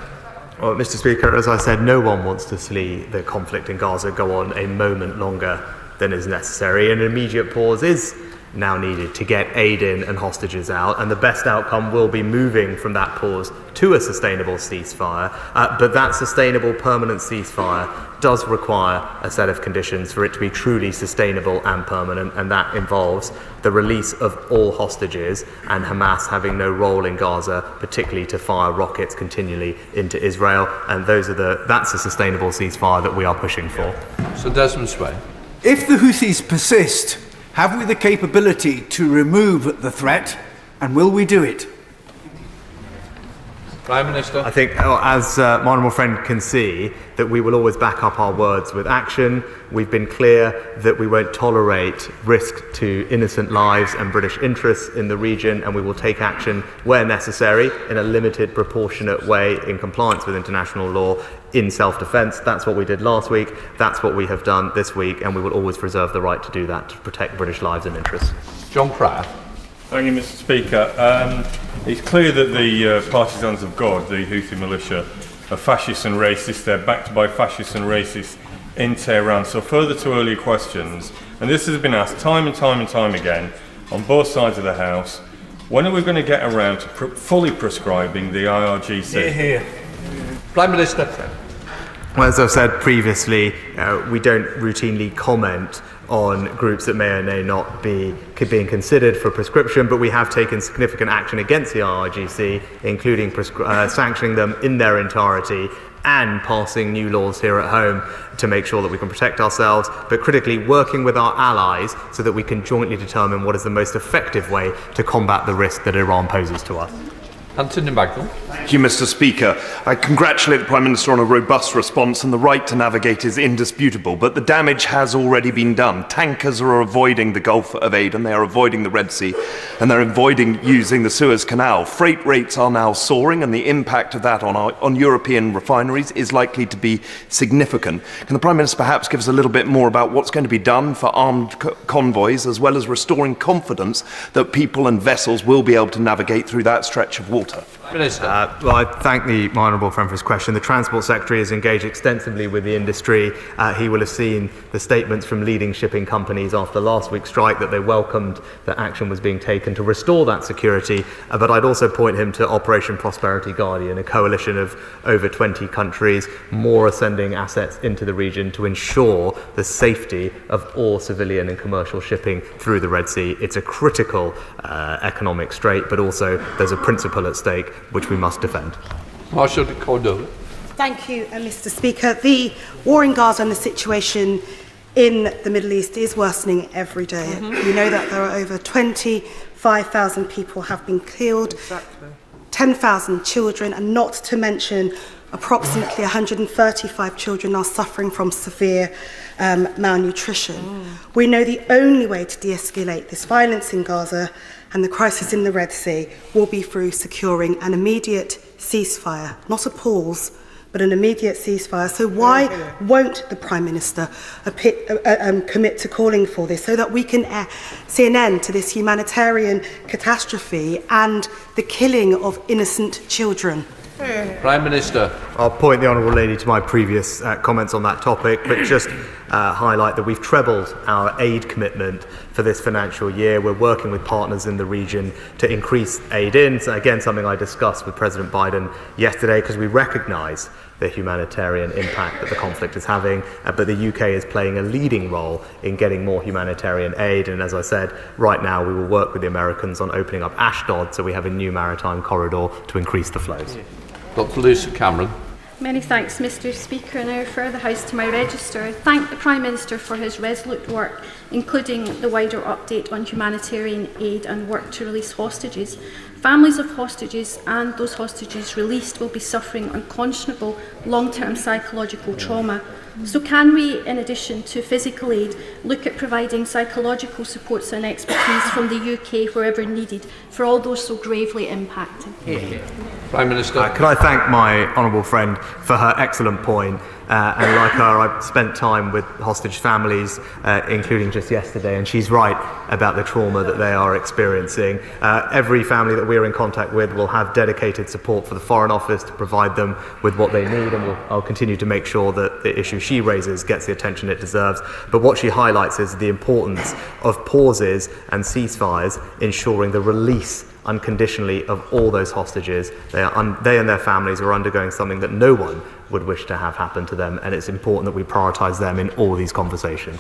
Well, Mr. Speaker, as I said, no one wants to see the conflict in Gaza go on a moment longer than is necessary. An immediate pause is now needed to get aid in and hostages out, and the best outcome will be moving from that pause to a sustainable ceasefire. But that sustainable permanent ceasefire does require a set of conditions for it to be truly sustainable and permanent, and that involves the release of all hostages and Hamas having no role in Gaza, particularly to fire rockets continually into Israel. And that's a sustainable ceasefire that we are pushing for. Sir Desmond Sway. If the Houthis persist, have we the capability to remove the threat, and will we do it? Prime Minister. I think, as my honourable friend can see, that we will always back up our words with action. We've been clear that we won't tolerate risk to innocent lives and British interests in the region, and we will take action where necessary in a limited, proportionate way in compliance with international law in self-defence. That's what we did last week, that's what we have done this week, and we will always reserve the right to do that to protect British lives and interests. John Pratt. Thank you, Mr Speaker. It's clear that the partisans of God, the Houthi militia, are fascists and racist. They're backed by fascists and racists in Tehran. So further to earlier questions, and this has been asked time and time and time again on both sides of the House, when are we going to get around to fully prescribing the IRGC? Here. Prime Minister. Well, as I've said previously, we don't routinely comment on groups that may or may not be being considered for prescription, but we have taken significant action against the IRGC, including sanctioning them in their entirety and passing new laws here at home to make sure that we can protect ourselves, but critically working with our allies so that we can jointly determine what is the most effective way to combat the risk that Iran poses to us. Anthony Magnum. Thank you, Mr Speaker. I congratulate the Prime Minister on a robust response, and the right to navigate is indisputable, but the damage has already been done. Tankers are avoiding the Gulf of Aden, they are avoiding the Red Sea, and they're avoiding using the Suez Canal. Freight rates are now soaring, and the impact of that on European refineries is likely to be significant. Can the Prime Minister perhaps give us a little bit more about what's going to be done for armed convoys, as well as restoring confidence that people and vessels will be able to navigate through that stretch of water? Well, I thank my honourable friend for his question. The Transport Secretary has engaged extensively with the industry. He will have seen the statements from leading shipping companies after last week's strike that they welcomed that action was being taken to restore that security. But I'd also point him to Operation Prosperity Guardian, a coalition of over 20 countries. More are sending assets into the region to ensure the safety of all civilian and commercial shipping through the Red Sea. It's a critical economic strait, but also there's a principle at stake which we must defend. Marshal de Cordova. Thank you, Mr Speaker. The war in Gaza and the situation in the Middle East is worsening every day. We know that there are over 25,000 people have been killed, 10,000 children, and not to mention approximately 135 children are suffering from severe malnutrition. We know the only way to de-escalate this violence in Gaza and the crisis in the Red Sea will be through securing an immediate ceasefire, not a pause, but an immediate ceasefire. So why won't the Prime Minister commit to calling for this so that we can see an end to this humanitarian catastrophe and the killing of innocent children? Prime Minister. I'll point the Honourable Lady to my previous comments on that topic, but just highlight that we've trebled our aid commitment for this financial year. We're working with partners in the region to increase aid in. So again, something I discussed with President Biden yesterday, because we recognise the humanitarian impact that the conflict is having, but the UK is playing a leading role in getting more humanitarian aid. And as I said, right now we will work with the Americans on opening up Ashdod so we have a new maritime corridor to increase the flows. Dr. Lisa Cameron. Many thanks, Mr Speaker, and I refer the House to my register. I thank the Prime Minister for his resolute work, including the wider update on humanitarian aid and work to release hostages. Families of hostages and those hostages released will be suffering unconscionable long-term psychological trauma. So can we, in addition to physical aid, look at providing psychological supports and expertise from the UK wherever needed for all those so gravely impacted? Prime Minister. Can I thank my honourable friend for her excellent point? And like her, I've spent time with hostage families, including just yesterday, and she's right about the trauma that they are experiencing. Every family that we're in contact with will have dedicated support for the Foreign Office to provide them with what they need, and I'll continue to make sure that the issue she raises gets the attention it deserves. But what she highlights is the importance of pauses and ceasefires, ensuring the release unconditionally of all those hostages. They and their families are undergoing something that no one would wish to have happen to them, and it's important that we prioritise them in all these conversations.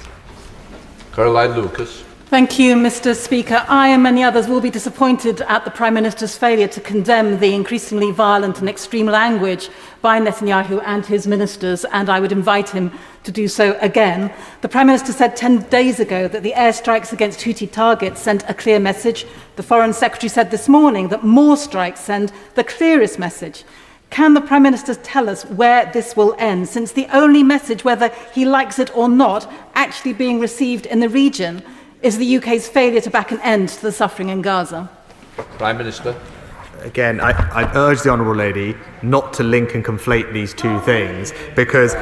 Caroline Lucas. Thank you, Mr Speaker. I and many others will be disappointed at the Prime Minister's failure to condemn the increasingly violent and extreme language by Netanyahu and his ministers, and I would invite him to do so again. The Prime Minister said 10 days ago that the airstrikes against Houthi targets sent a clear message. The Foreign Secretary said this morning that more strikes send the clearest message. Can the Prime Minister tell us where this will end, since the only message, whether he likes it or not, actually being received in the region is the UK's failure to back an end to the suffering in Gaza? Prime Minister. Again, I urge the Honourable Lady not to link and conflate these two things, because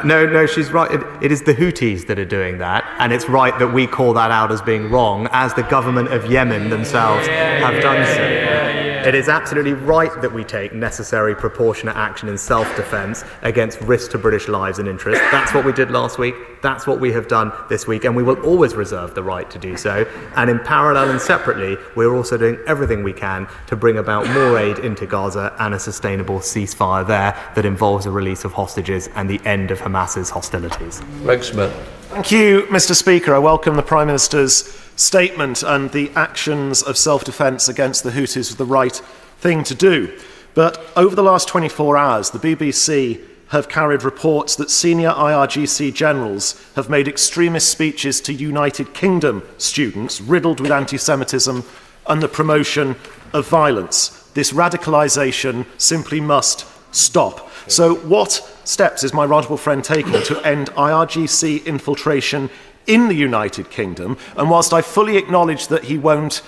no, she's right. It is the Houthis that are doing that, and it's right that we call that out as being wrong, as the government of Yemen themselves have done so. It is absolutely right that we take necessary proportionate action in self-defence against risks to British lives and interests. That's what we did last week. That's what we have done this week, and we will always reserve the right to do so. And in parallel and separately, we're also doing everything we can to bring about more aid into Gaza and a sustainable ceasefire there that involves a release of hostages and the end of Hamas's hostilities. Greg Smith. Thank you, Mr. Speaker. I welcome the Prime Minister's statement, and the actions of self-defence against the Houthis are the right thing to do. But over the last 24 hours, the BBC have carried reports that senior IRGC generals have made extremist speeches to United Kingdom students riddled with anti-Semitism and the promotion of violence. This radicalisation simply must stop. So what steps is my right honourable friend taking to end IRGC infiltration in the United Kingdom? And whilst I fully acknowledge that he won't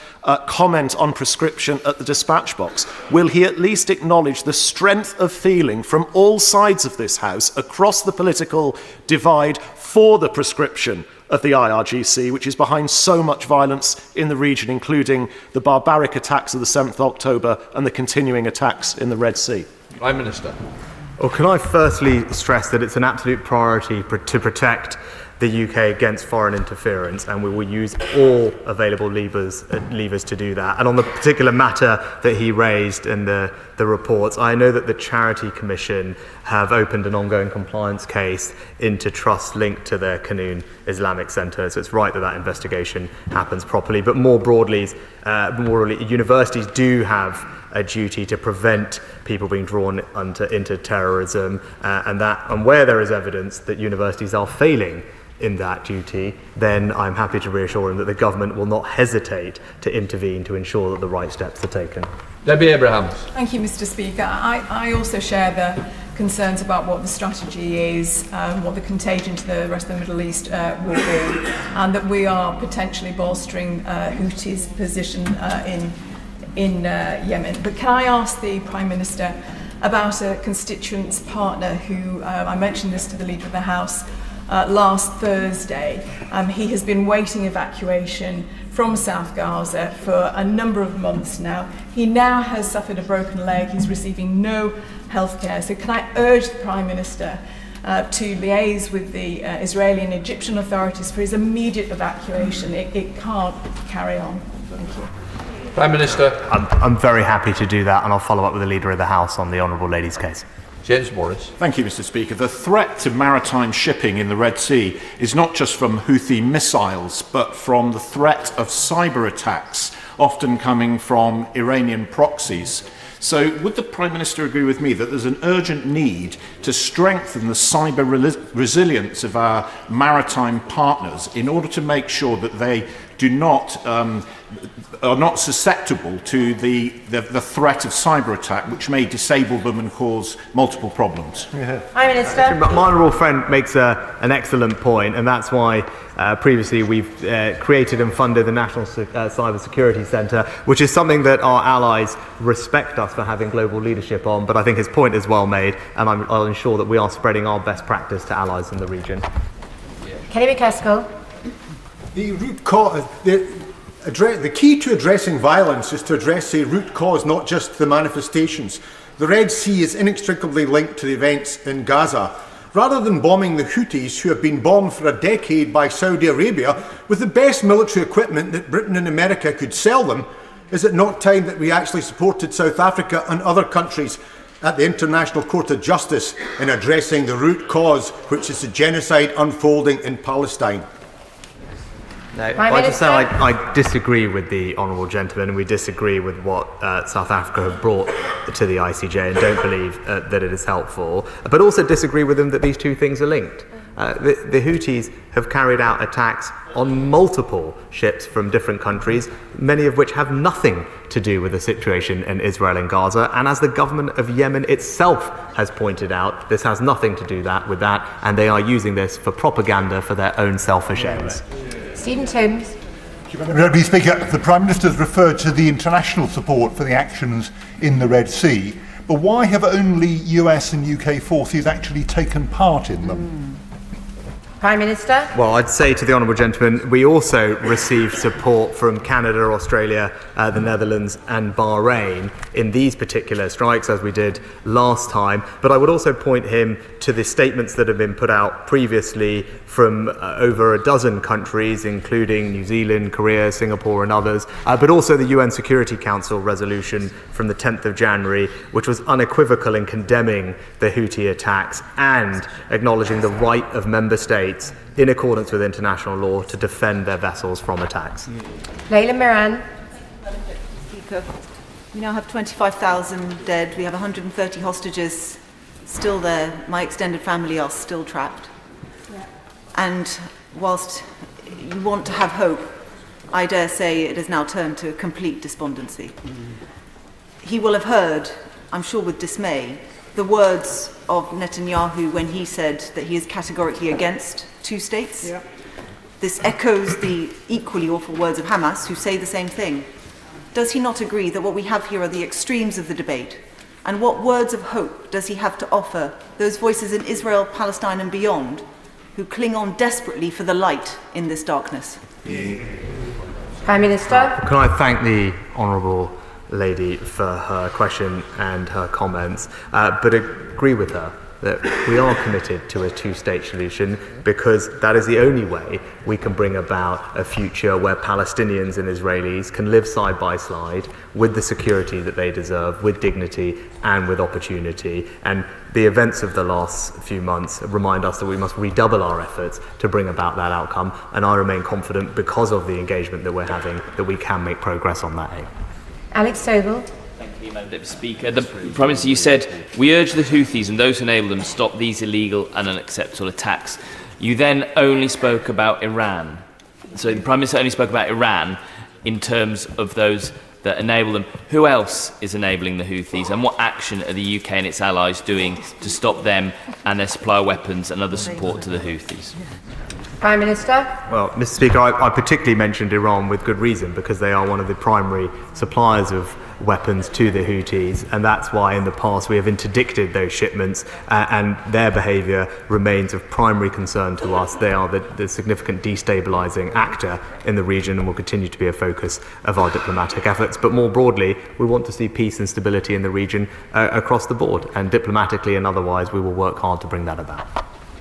comment on prescription at the dispatch box, will he at least acknowledge the strength of feeling from all sides of this House across the political divide for the prescription of the IRGC, which is behind so much violence in the region, including the barbaric attacks of the 7th of October and the continuing attacks in the Red Sea? Prime Minister. Well, can I firstly stress that it's an absolute priority to protect the UK against foreign interference, and we will use all available levers to do that. And on the particular matter that he raised in the reports, I know that the Charity Commission have opened an ongoing compliance case into trusts linked to their Canoon Islamic Centre, so it's right that that investigation happens properly. But more broadly, universities do have a duty to prevent people being drawn into terrorism, and where there is evidence that universities are failing in that duty, then I'm happy to reassure him that the government will not hesitate to intervene to ensure that the right steps are taken. Debbie Abrahams. Thank you, Mr. Speaker. I also share the concerns about what the strategy is, what the contagion to the rest of the Middle East will be, and that we are potentially bolstering Houthis' position in Yemen. But can I ask the Prime Minister about a constituents partner who, I mentioned this to the Leader of the House last Thursday. He has been waiting evacuation from South Gaza for a number of months now. He now has suffered a broken leg. He's receiving no health care. So can I urge the Prime Minister to liaise with the Israeli and Egyptian authorities for his immediate evacuation? It can't carry on. Thank you. Prime Minister. I'm very happy to do that, and I'll follow up with the Leader of the House on the Honourable Lady's case. James Morris. Thank you, Mr. Speaker. The threat to maritime shipping in the Red Sea is not just from Houthi missiles, but from the threat of cyber attacks, often coming from Iranian proxies. So would the Prime Minister agree with me that there's an urgent need to strengthen the cyber resilience of our maritime partners in order to make sure that they do not are not susceptible to the threat of cyber attack, which may disable them and cause multiple problems? Prime Minister. My honourable friend makes an excellent point, and that's why previously we've created and funded the National Cyber Security Centre, which is something that our allies respect us for having global leadership on. But I think his point is well made, and I'll ensure that we are spreading our best practice to allies in the region. Kelly McCaskill. The root cause, the key to addressing violence is to address the root cause, not just the manifestations. The Red Sea is inextricably linked to the events in Gaza. Rather than bombing the Houthis, who have been bombed for a decade by Saudi Arabia with the best military equipment that Britain and America could sell them, is it not time that we actually supported South Africa and other countries at the International Court of Justice in addressing the root cause, which is the genocide unfolding in Palestine? No, I disagree with the honourable gentleman, and we disagree with what South Africa have brought to the ICJ, and don't believe that it is helpful, but also disagree with them that these two things are linked. The Houthis have carried out attacks on multiple ships from different countries, many of which have nothing to do with the situation in Israel and Gaza, and as the government of Yemen itself has pointed out, this has nothing to do with that, and they are using this for propaganda for their own selfish ends. Stephen Timms. Mr. Speaker, the Prime Minister has referred to the international support for the actions in the Red Sea, but why have only US and UK forces actually taken part in them? Prime Minister. Well, I'd say to the honourable gentleman, we also received support from Canada, Australia, the Netherlands and Bahrain in these particular strikes, as we did last time. But I would also point him to the statements that have been put out previously from over a dozen countries, including New Zealand, Korea, Singapore and others, but also the UN Security Council resolution from the 10th of January, which was unequivocal in condemning the Houthi attacks and acknowledging the right of member states in accordance with international law to defend their vessels from attacks. Leila Moran. Speaker, we now have 25,000 dead. We have 130 hostages still there. My extended family are still trapped. Yeah. And whilst you want to have hope, I dare say it has now turned to complete despondency. He will have heard, I'm sure with dismay, the words of Netanyahu when he said that he is categorically against two states. Yeah. This echoes the equally awful words of Hamas, who say the same thing. Does he not agree that what we have here are the extremes of the debate? And what words of hope does he have to offer those voices in Israel, Palestine and beyond who cling on desperately for the light in this darkness? Prime Minister. Can I thank the honourable lady for her question and her comments, but agree with her that we are committed to a two-state solution because that is the only way we can bring about a future where Palestinians and Israelis can live side by side with the security that they deserve, with dignity and with opportunity. And the events of the last few months remind us that we must redouble our efforts to bring about that outcome, and I remain confident, because of the engagement that we're having, that we can make progress on that aim. Alex Sobel. Thank you, Madam Deputy Speaker. The Prime Minister, you said, we urge the Houthis and those who enable them to stop these illegal and unacceptable attacks. You then only spoke about Iran. So the Prime Minister only spoke about Iran in terms of those that enable them. Who else is enabling the Houthis, and what action are the UK and its allies doing to stop them and their supply of weapons and other support to the Houthis? Prime Minister. Well, Mr. Speaker, I particularly mentioned Iran with good reason, because they are one of the primary suppliers of weapons to the Houthis, and that's why in the past we have interdicted those shipments, and their behaviour remains of primary concern to us. They are the significant destabilising actor in the region and will continue to be a focus of our diplomatic efforts. But more broadly, we want to see peace and stability in the region across the board, and diplomatically and otherwise we will work hard to bring that about.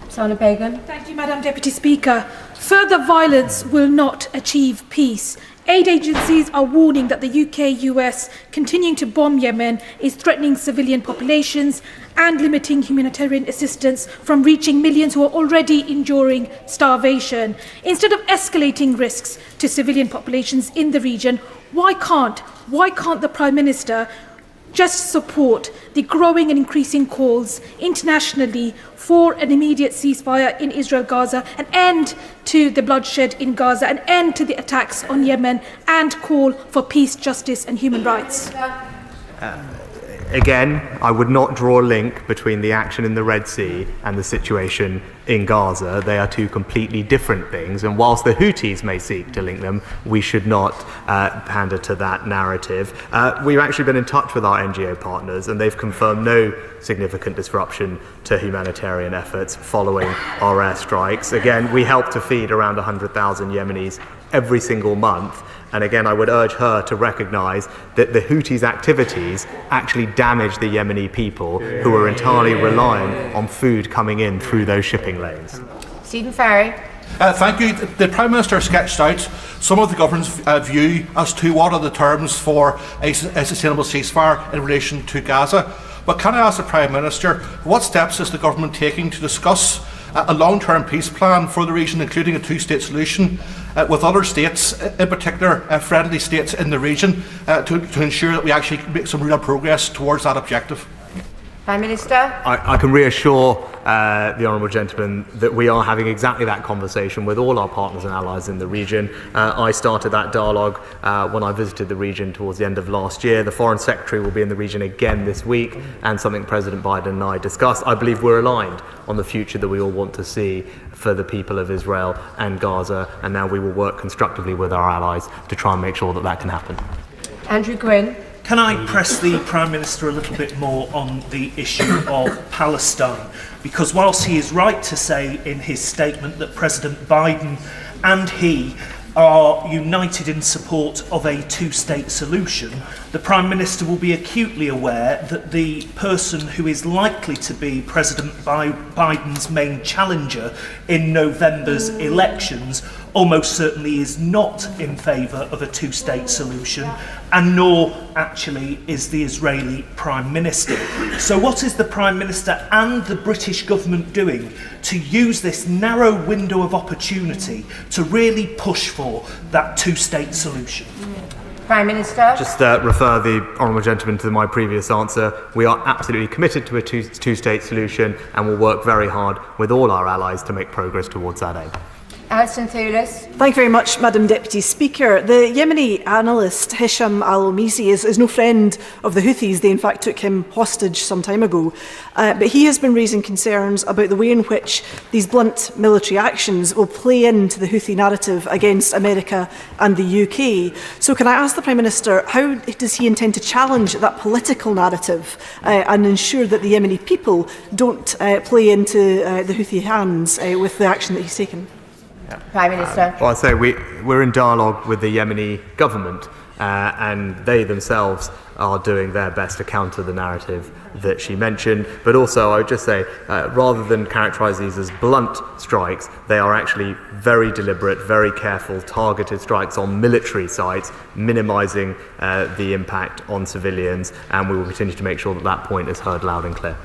Sana Begum. Thank you, Madam Deputy Speaker. Further violence will not achieve peace. Aid agencies are warning that the UK-US continuing to bomb Yemen is threatening civilian populations and limiting humanitarian assistance from reaching millions who are already enduring starvation. Instead of escalating risks to civilian populations in the region, why can't the Prime Minister just support the growing and increasing calls internationally for an immediate ceasefire in Israel-Gaza, an end to the bloodshed in Gaza, an end to the attacks on Yemen, and call for peace, justice and human rights? Again, I would not draw a link between the action in the Red Sea and the situation in Gaza. They are two completely different things, and whilst the Houthis may seek to link them, we should not pander to that narrative. We've actually been in touch with our NGO partners, and they've confirmed no significant disruption to humanitarian efforts following our airstrikes. Again, we help to feed around 100,000 Yemenis every single month. And again, I would urge her to recognise that the Houthis' activities actually damage the Yemeni people, who are entirely reliant on food coming in through those shipping lanes. Stephen Farry. Thank you. The Prime Minister sketched out some of the government's view as to what are the terms for a sustainable ceasefire in relation to Gaza. But can I ask the Prime Minister, what steps is the government taking to discuss a long-term peace plan for the region, including a two-state solution with other states, in particular friendly states in the region, to ensure that we actually make some real progress towards that objective? Prime Minister. I can reassure the honourable gentleman that we are having exactly that conversation with all our partners and allies in the region. I started that dialogue when I visited the region towards the end of last year. The Foreign Secretary will be in the region again this week, and something President Biden and I discussed. I believe we're aligned on the future that we all want to see for the people of Israel and Gaza, and now we will work constructively with our allies to try and make sure that that can happen. Andrew Gwynn. Can I press the Prime Minister a little bit more on the issue of Palestine? Because whilst he is right to say in his statement that President Biden and he are united in support of a two-state solution, the Prime Minister will be acutely aware that the person who is likely to be President Biden's main challenger in November's elections almost certainly is not in favour of a two-state solution, and nor actually is the Israeli Prime Minister. So what is the Prime Minister and the British government doing to use this narrow window of opportunity to really push for that two-state solution? Prime Minister. Just refer the honourable gentleman to my previous answer. We are absolutely committed to a two-state solution and will work very hard with all our allies to make progress towards that aim. Alison Thewlis. Thank you very much, Madam Deputy Speaker. The Yemeni analyst Hisham al-Misi is no friend of the Houthis. They in fact took him hostage some time ago. But he has been raising concerns about the way in which these blunt military actions will play into the Houthi narrative against America and the UK. So can I ask the Prime Minister, how does he intend to challenge that political narrative and ensure that the Yemeni people don't play into the Houthi hands with the action that he's taken? Prime Minister. Well, I'd say we're in dialogue with the Yemeni government and they themselves are doing their best to counter the narrative that she mentioned. But also, I would just say, rather than characterise these as blunt strikes, they are actually very deliberate, very careful, targeted strikes on military sites, minimising the impact on civilians, and we will continue to make sure that that point is heard loud and clear.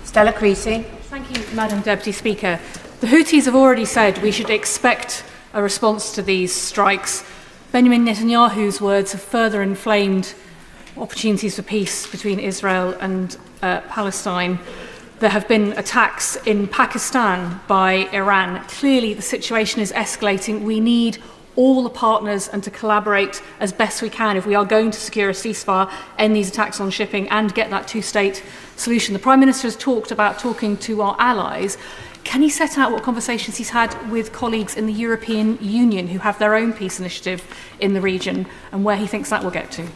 Stella Creasy. Thank you, Madam Deputy Speaker. The Houthis have already said we should expect a response to these strikes. Benjamin Netanyahu's words have further inflamed opportunities for peace between Israel and Palestine. There have been attacks in Pakistan by Iran. Clearly, the situation is escalating. We need all the partners and to collaborate as best we can if we are going to secure a ceasefire, end these attacks on shipping and get that two-state solution. The Prime Minister has talked about talking to our allies. Can he set out what conversations he's had with colleagues in the European Union who have their own peace initiative in the region and where he thinks that will get to?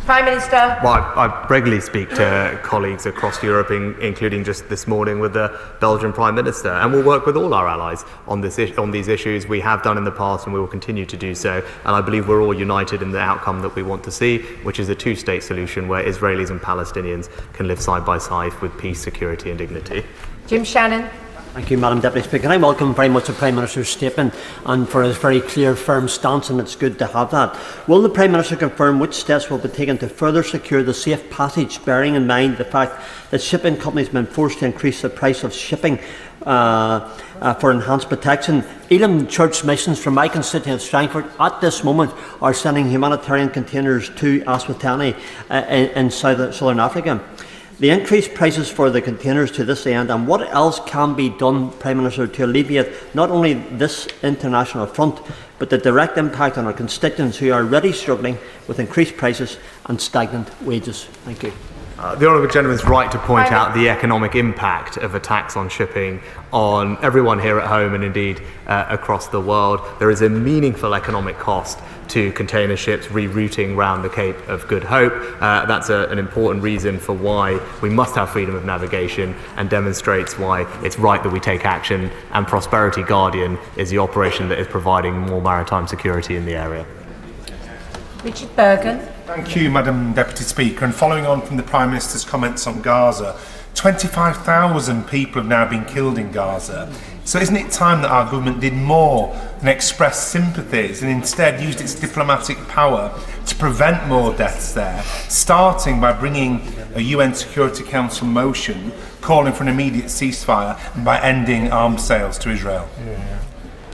Prime Minister. Well, I regularly speak to colleagues across Europe, including just this morning with the Belgian Prime Minister, and we'll work with all our allies on these issues. We have done in the past and we will continue to do so, and I believe we're all united in the outcome that we want to see, which is a two-state solution where Israelis and Palestinians can live side by side with peace, security and dignity. Jim Shannon. Thank you, Madam Deputy Speaker. I welcome very much the Prime Minister's statement and for his very clear, firm stance, and it's good to have that. Will the Prime Minister confirm which steps will be taken to further secure the safe passage, bearing in mind the fact that shipping companies have been forced to increase the price of shipping for enhanced protection? Elim Church Missions from my constituency of Strangford at this moment are sending humanitarian containers to Eswatini in southern Africa. The increased prices for the containers to this end, and what else can be done, Prime Minister, to alleviate not only this international front, but the direct impact on our constituents who are already struggling with increased prices and stagnant wages? Thank you. The honourable gentleman is right to point out the economic impact of attacks on shipping on everyone here at home and indeed across the world. There is a meaningful economic cost to container ships rerouting round the Cape of Good Hope. That's an important reason for why we must have freedom of navigation and demonstrates why it's right that we take action, and Prosperity Guardian is the operation that is providing more maritime security in the area. Richard Bergen. Thank you, Madam Deputy Speaker. And following on from the Prime Minister's comments on Gaza, 25,000 people have now been killed in Gaza. So isn't it time that our government did more than express sympathies and instead used its diplomatic power to prevent more deaths there, starting by bringing a UN Security Council motion calling for an immediate ceasefire and by ending arms sales to Israel?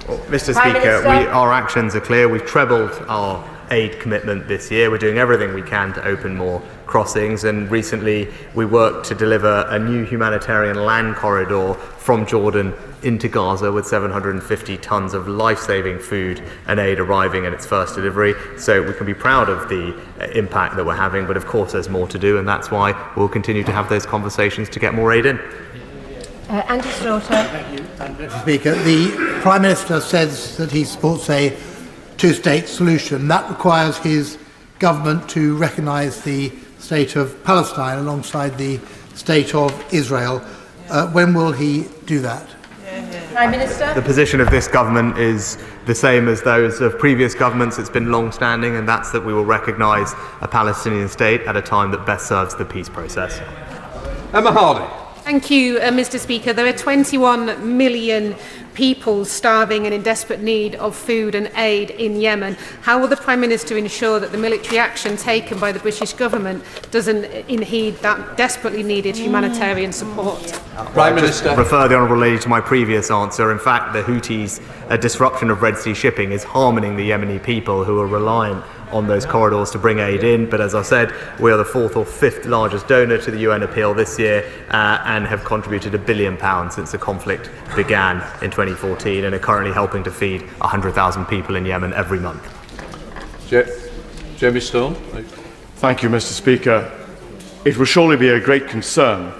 Well, Mr. Speaker, our actions are clear. We've trebled our aid commitment this year. We're doing everything we can to open more crossings, and recently we worked to deliver a new humanitarian land corridor from Jordan into Gaza with 750 tonnes of life-saving food and aid arriving in its first delivery. So we can be proud of the impact that we're having, but of course there's more to do, and that's why we'll continue to have those conversations to get more aid in. Andy Slaughter. Thank you, Mr. Speaker. The Prime Minister says that he supports a two-state solution. That requires his government to recognise the state of Palestine alongside the state of Israel. When will he do that? Prime Minister. The position of this government is the same as those of previous governments. It's been long-standing, and that's that we will recognise a Palestinian state at a time that best serves the peace process. Emma Hardy. Thank you, Mr Speaker. There are 21 million people starving and in desperate need of food and aid in Yemen. How will the Prime Minister ensure that the military action taken by the British government doesn't impede that desperately needed humanitarian support? Prime Minister. Refer the Honourable Lady to my previous answer. In fact, the Houthis' disruption of Red Sea shipping is harming the Yemeni people who are reliant on those corridors to bring aid in. But as I said, we are the 4th or 5th largest donor to the UN appeal this year and have contributed £1 billion since the conflict began in 2014 and are currently helping to feed 100,000 people in Yemen every month. Jamie Stone. Thank you, Mr Speaker. It will surely be a great concern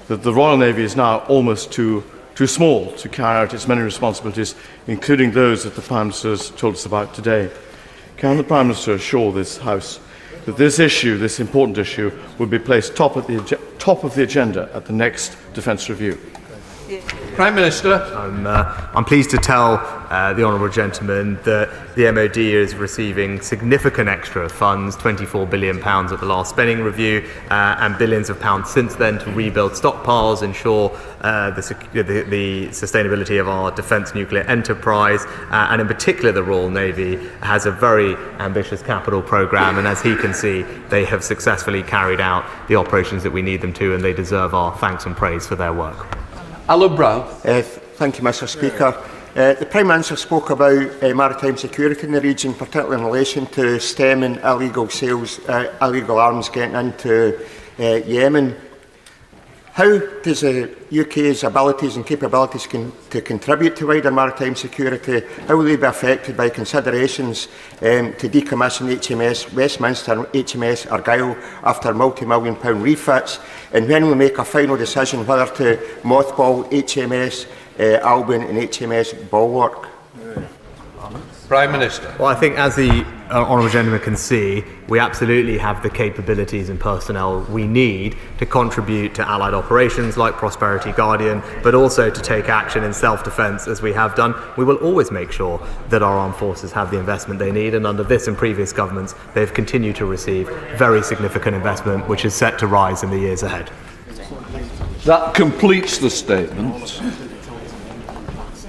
that the Royal Navy is now almost too small to carry out its many responsibilities, including those that the Prime Minister has told us about today. Can the Prime Minister assure this House that this issue, this important issue, will be placed top of the agenda at the next Defence Review? Prime Minister. I'm pleased to tell the honourable gentleman that the MOD is receiving significant extra funds, £24 billion at the last spending review, and billions of pounds since then to rebuild stockpiles, ensure the sustainability of our defence nuclear enterprise, and in particular the Royal Navy has a very ambitious capital programme, and as he can see, they have successfully carried out the operations that we need them to, and they deserve our thanks and praise for their work. Alan Brown. Thank you, Mr Speaker. The Prime Minister spoke about maritime security in the region, particularly in relation to stemming illegal sales, illegal arms getting into Yemen. How does the UK's abilities and capabilities to contribute to wider maritime security, how will they be affected by considerations to decommission HMS Westminster and HMS Argyll after multi-million-pound refits? And when will we make a final decision whether to mothball HMS Albion and HMS Bulwark? Prime Minister. Well, I think as the honourable gentleman can see, we absolutely have the capabilities and personnel we need to contribute to allied operations like Prosperity Guardian, but also to take action in self-defence as we have done. We will always make sure that our armed forces have the investment they need, and under this and previous governments, they've continued to receive very significant investment, which is set to rise in the years ahead. That completes the statement.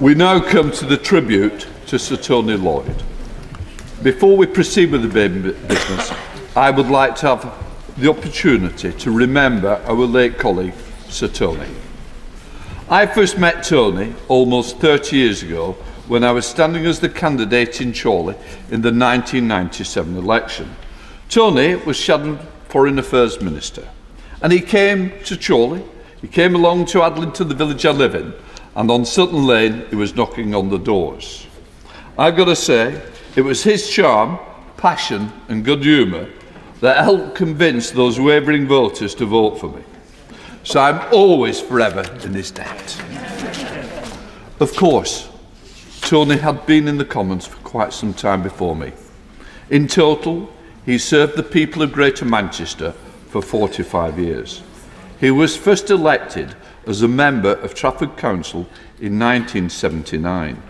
We now come to the tribute to Sir Tony Lloyd. Before we proceed with the business, I would like to have the opportunity to remember our late colleague, Sir Tony. I first met Tony almost 30 years ago when I was standing as the candidate in Chorley in the 1997 election. Tony was Shadow Foreign Affairs Minister, and he came to Chorley, he came along to Adlington, the village I live in, and on Sutton Lane he was knocking on the doors. I've got to say, it was his charm, passion and good humour that helped convince those wavering voters to vote for me. So I'm always forever in his debt. Of course, Tony had been in the Commons for quite some time before me. In total, he served the people of Greater Manchester for 45 years. He was first elected as a member of Trafford Council in 1979.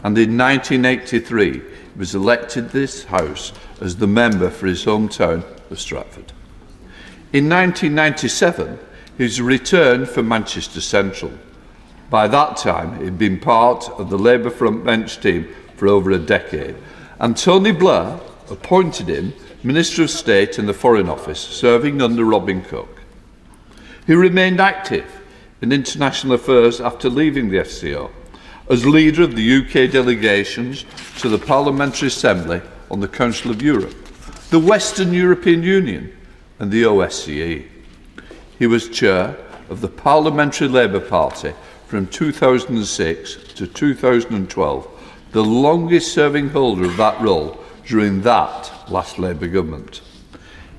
And in 1983 he was elected to this House as the member for his hometown of Stratford. In 1997 he returned for Manchester Central. By that time he'd been part of the Labour front bench team for over a decade, and Tony Blair appointed him Minister of State in the Foreign Office, serving under Robin Cook. He remained active in international affairs after leaving the FCO, as leader of the UK delegations to the Parliamentary Assembly on the Council of Europe, the Western European Union and the OSCE. He was chair of the Parliamentary Labour Party from 2006 to 2012, the longest serving holder of that role during that last Labour government.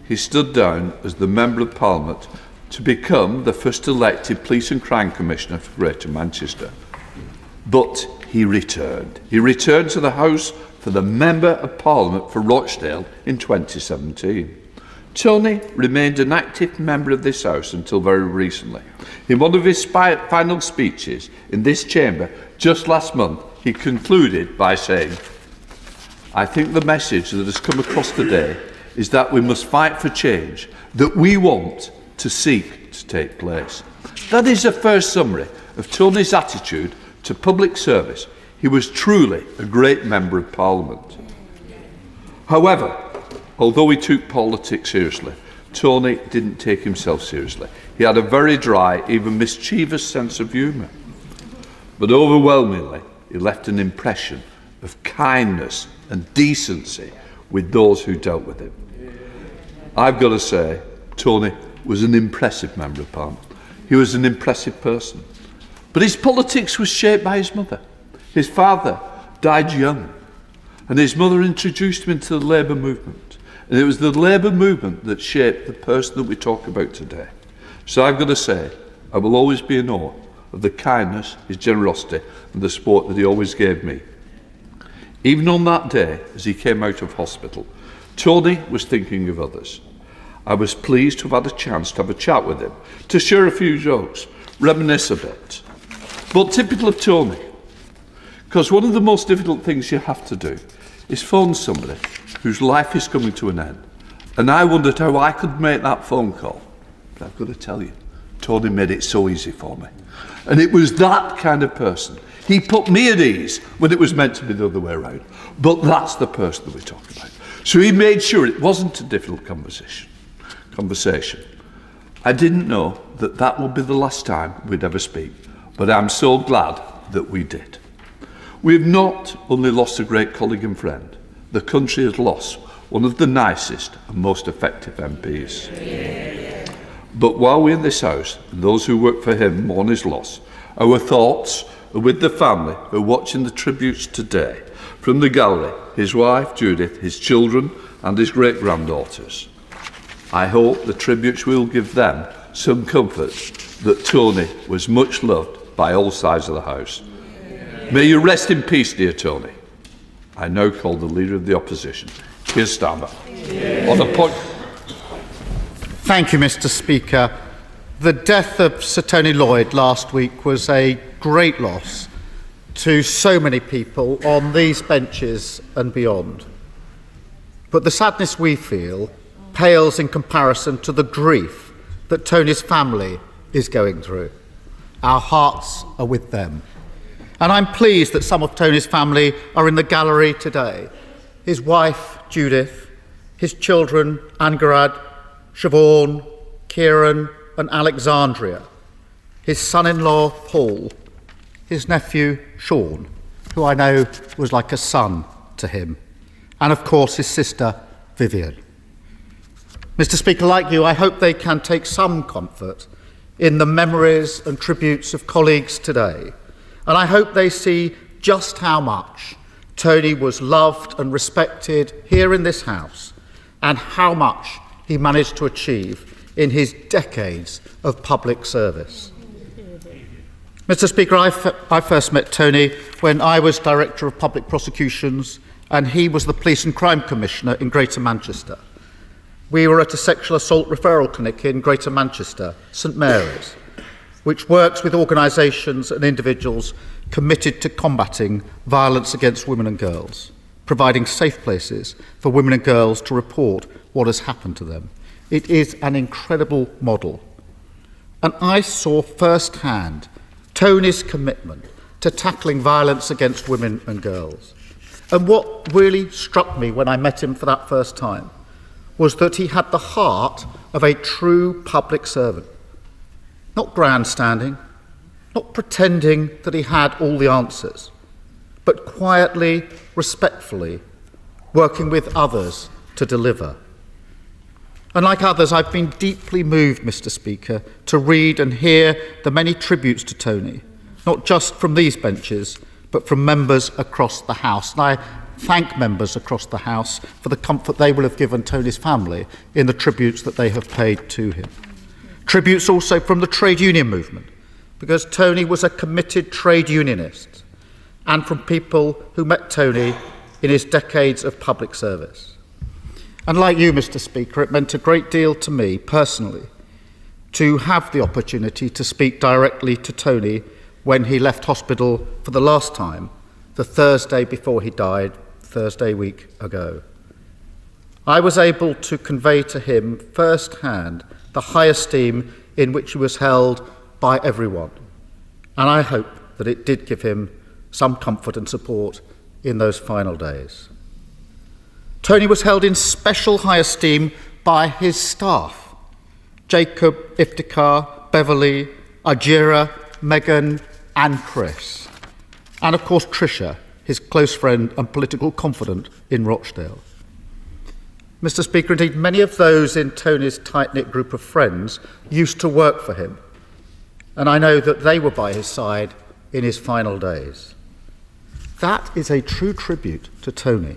He stood down as the Member of Parliament to become the first elected Police and Crime Commissioner for Greater Manchester. But he returned. He returned to the House for the Member of Parliament for Rochdale in 2017. Tony remained an active member of this House until very recently. In one of his final speeches in this chamber just last month, he concluded by saying, "I think the message that has come across today is that we must fight for change that we want to seek to take place." That is a first summary of Tony's attitude to public service. He was truly a great Member of Parliament. However, although he took politics seriously, Tony didn't take himself seriously. He had a very dry, even mischievous sense of humour. But overwhelmingly, he left an impression of kindness and decency with those who dealt with him. I've got to say, Tony was an impressive Member of Parliament. He was an impressive person. But his politics was shaped by his mother. His father died young, and his mother introduced him into the Labour movement. And it was the Labour movement that shaped the person that we talk about today. So I've got to say, I will always be in awe of the kindness, his generosity, and the support that he always gave me. Even on that day, as he came out of hospital, Tony was thinking of others. I was pleased to have had a chance to have a chat with him, to share a few jokes, reminisce a bit. But typical of Tony, because one of the most difficult things you have to do is phone somebody whose life is coming to an end. And I wondered how I could make that phone call. But I've got to tell you, Tony made it so easy for me. And it was that kind of person. He put me at ease when it was meant to be the other way around. But that's the person that we're talking about. So he made sure it wasn't a difficult conversation. I didn't know that that would be the last time we'd ever speak, but I'm so glad that we did. We've not only lost a great colleague and friend, the country has lost one of the nicest and most effective MPs. But while we're in this House, and those who work for him mourn his loss, our thoughts are with the family who are watching the tributes today. From the gallery, his wife, Judith, his children, and his great-granddaughters. I hope the tributes will give them some comfort that Tony was much loved by all sides of the House. May you rest in peace, dear Tony. I now call the Leader of the Opposition, Keir Starmer. On a point. Thank you, Mr Speaker. The death of Sir Tony Lloyd last week was a great loss to so many people on these benches and beyond. But the sadness we feel pales in comparison to the grief that Tony's family is going through. Our hearts are with them. And I'm pleased that some of Tony's family are in the gallery today. His wife, Judith, his children, Angarad, Siobhan, Kieran and Alexandria, his son-in-law, Paul, his nephew, Sean, who I know was like a son to him, and of course his sister, Vivian. Mr Speaker, like you, I hope they can take some comfort in the memories and tributes of colleagues today, and I hope they see just how much Tony was loved and respected here in this House, and how much he managed to achieve in his decades of public service. Mr Speaker, I first met Tony when I was Director of Public Prosecutions and he was the Police and Crime Commissioner in Greater Manchester. We were at a sexual assault referral clinic in Greater Manchester, St Mary's, which works with organisations and individuals committed to combating violence against women and girls, providing safe places for women and girls to report what has happened to them. It is an incredible model. And I saw firsthand Tony's commitment to tackling violence against women and girls. And what really struck me when I met him for that first time was that he had the heart of a true public servant. Not grandstanding, not pretending that he had all the answers, but quietly, respectfully, working with others to deliver. And like others, I've been deeply moved, Mr Speaker, to read and hear the many tributes to Tony, not just from these benches, but from members across the House. And I thank members across the House for the comfort they will have given Tony's family in the tributes that they have paid to him. Tributes also from the trade union movement, because Tony was a committed trade unionist, and from people who met Tony in his decades of public service. And like you, Mr. Speaker, it meant a great deal to me personally to have the opportunity to speak directly to Tony when he left hospital for the last time, the Thursday before he died, Thursday week ago. I was able to convey to him firsthand the high esteem in which he was held by everyone, and I hope that it did give him some comfort and support in those final days. Tony was held in special high esteem by his staff: Jacob, Iftikhar, Beverly, Ajira, Megan and Chris. And of course Tricia, his close friend and political confidant in Rochdale. Mr. Speaker, indeed many of those in Tony's tight-knit group of friends used to work for him, and I know that they were by his side in his final days. That is a true tribute to Tony.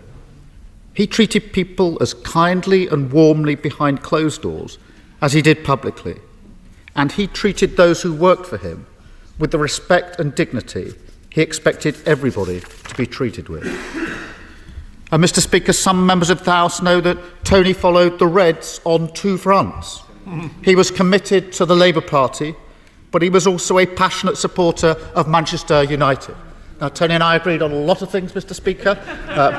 He treated people as kindly and warmly behind closed doors as he did publicly, and he treated those who worked for him with the respect and dignity he expected everybody to be treated with. And Mr. Speaker, some members of the House know that Tony followed the Reds on two fronts. He was committed to the Labour Party, but he was also a passionate supporter of Manchester United. Now, Tony and I agreed on a lot of things, Mr. Speaker,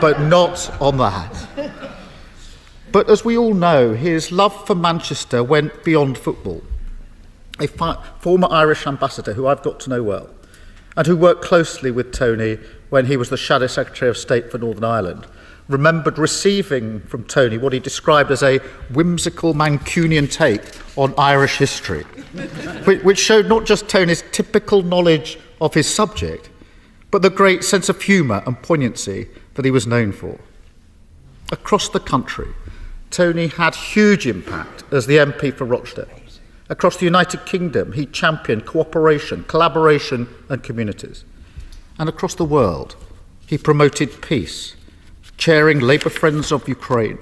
but not on that. But as we all know, his love for Manchester went beyond football. A former Irish ambassador who I've got to know well, and who worked closely with Tony when he was the Shadow Secretary of State for Northern Ireland, remembered receiving from Tony what he described as a whimsical Mancunian take on Irish history, which showed not just Tony's typical knowledge of his subject, but the great sense of humour and poignancy that he was known for. Across the country, Tony had huge impact as the MP for Rochdale. Across the United Kingdom, he championed cooperation, collaboration and communities. And across the world, he promoted peace, chairing Labour Friends of Ukraine,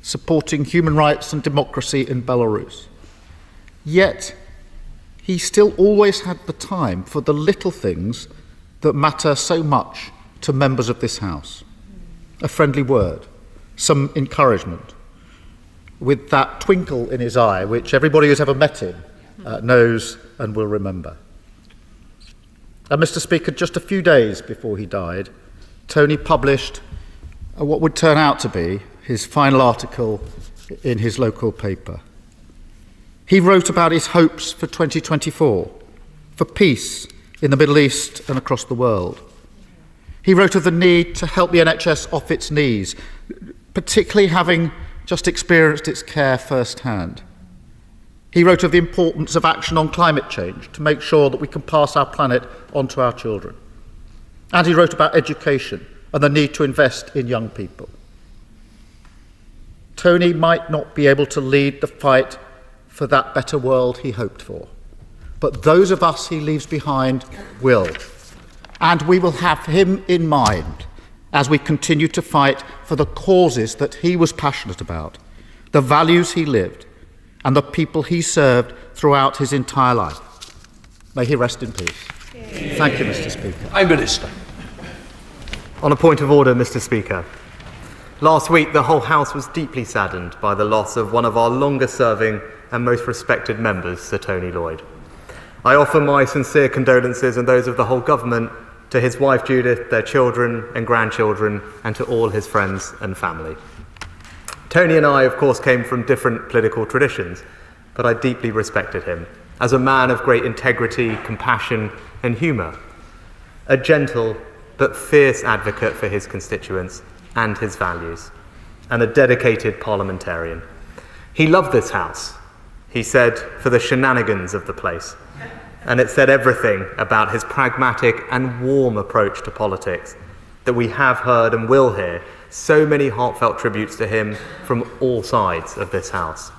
supporting human rights and democracy in Belarus. Yet, he still always had the time for the little things that matter so much to members of this House. A friendly word, some encouragement, with that twinkle in his eye which everybody who's ever met him knows and will remember. And Mr. Speaker, just a few days before he died, Tony published what would turn out to be his final article in his local paper. He wrote about his hopes for 2024, for peace in the Middle East and across the world. He wrote of the need to help the NHS off its knees, particularly having just experienced its care firsthand. He wrote of the importance of action on climate change to make sure that we can pass our planet on to our children. And he wrote about education and the need to invest in young people. Tony might not be able to lead the fight for that better world he hoped for, but those of us he leaves behind will. And we will have him in mind as we continue to fight for the causes that he was passionate about, the values he lived, and the people he served throughout his entire life. May he rest in peace. Thank you, Mr. Speaker. Prime Minister. On a point of order, Mr. Speaker. Last week, the whole House was deeply saddened by the loss of one of our longest-serving and most respected members, Sir Tony Lloyd. I offer my sincere condolences and those of the whole government to his wife Judith, their children and grandchildren, and to all his friends and family. Tony and I, of course, came from different political traditions, but I deeply respected him as a man of great integrity, compassion and humour, a gentle but fierce advocate for his constituents and his values, and a dedicated parliamentarian. He loved this House, he said, for the shenanigans of the place, and it said everything about his pragmatic and warm approach to politics that we have heard and will hear so many heartfelt tributes to him from all sides of this House.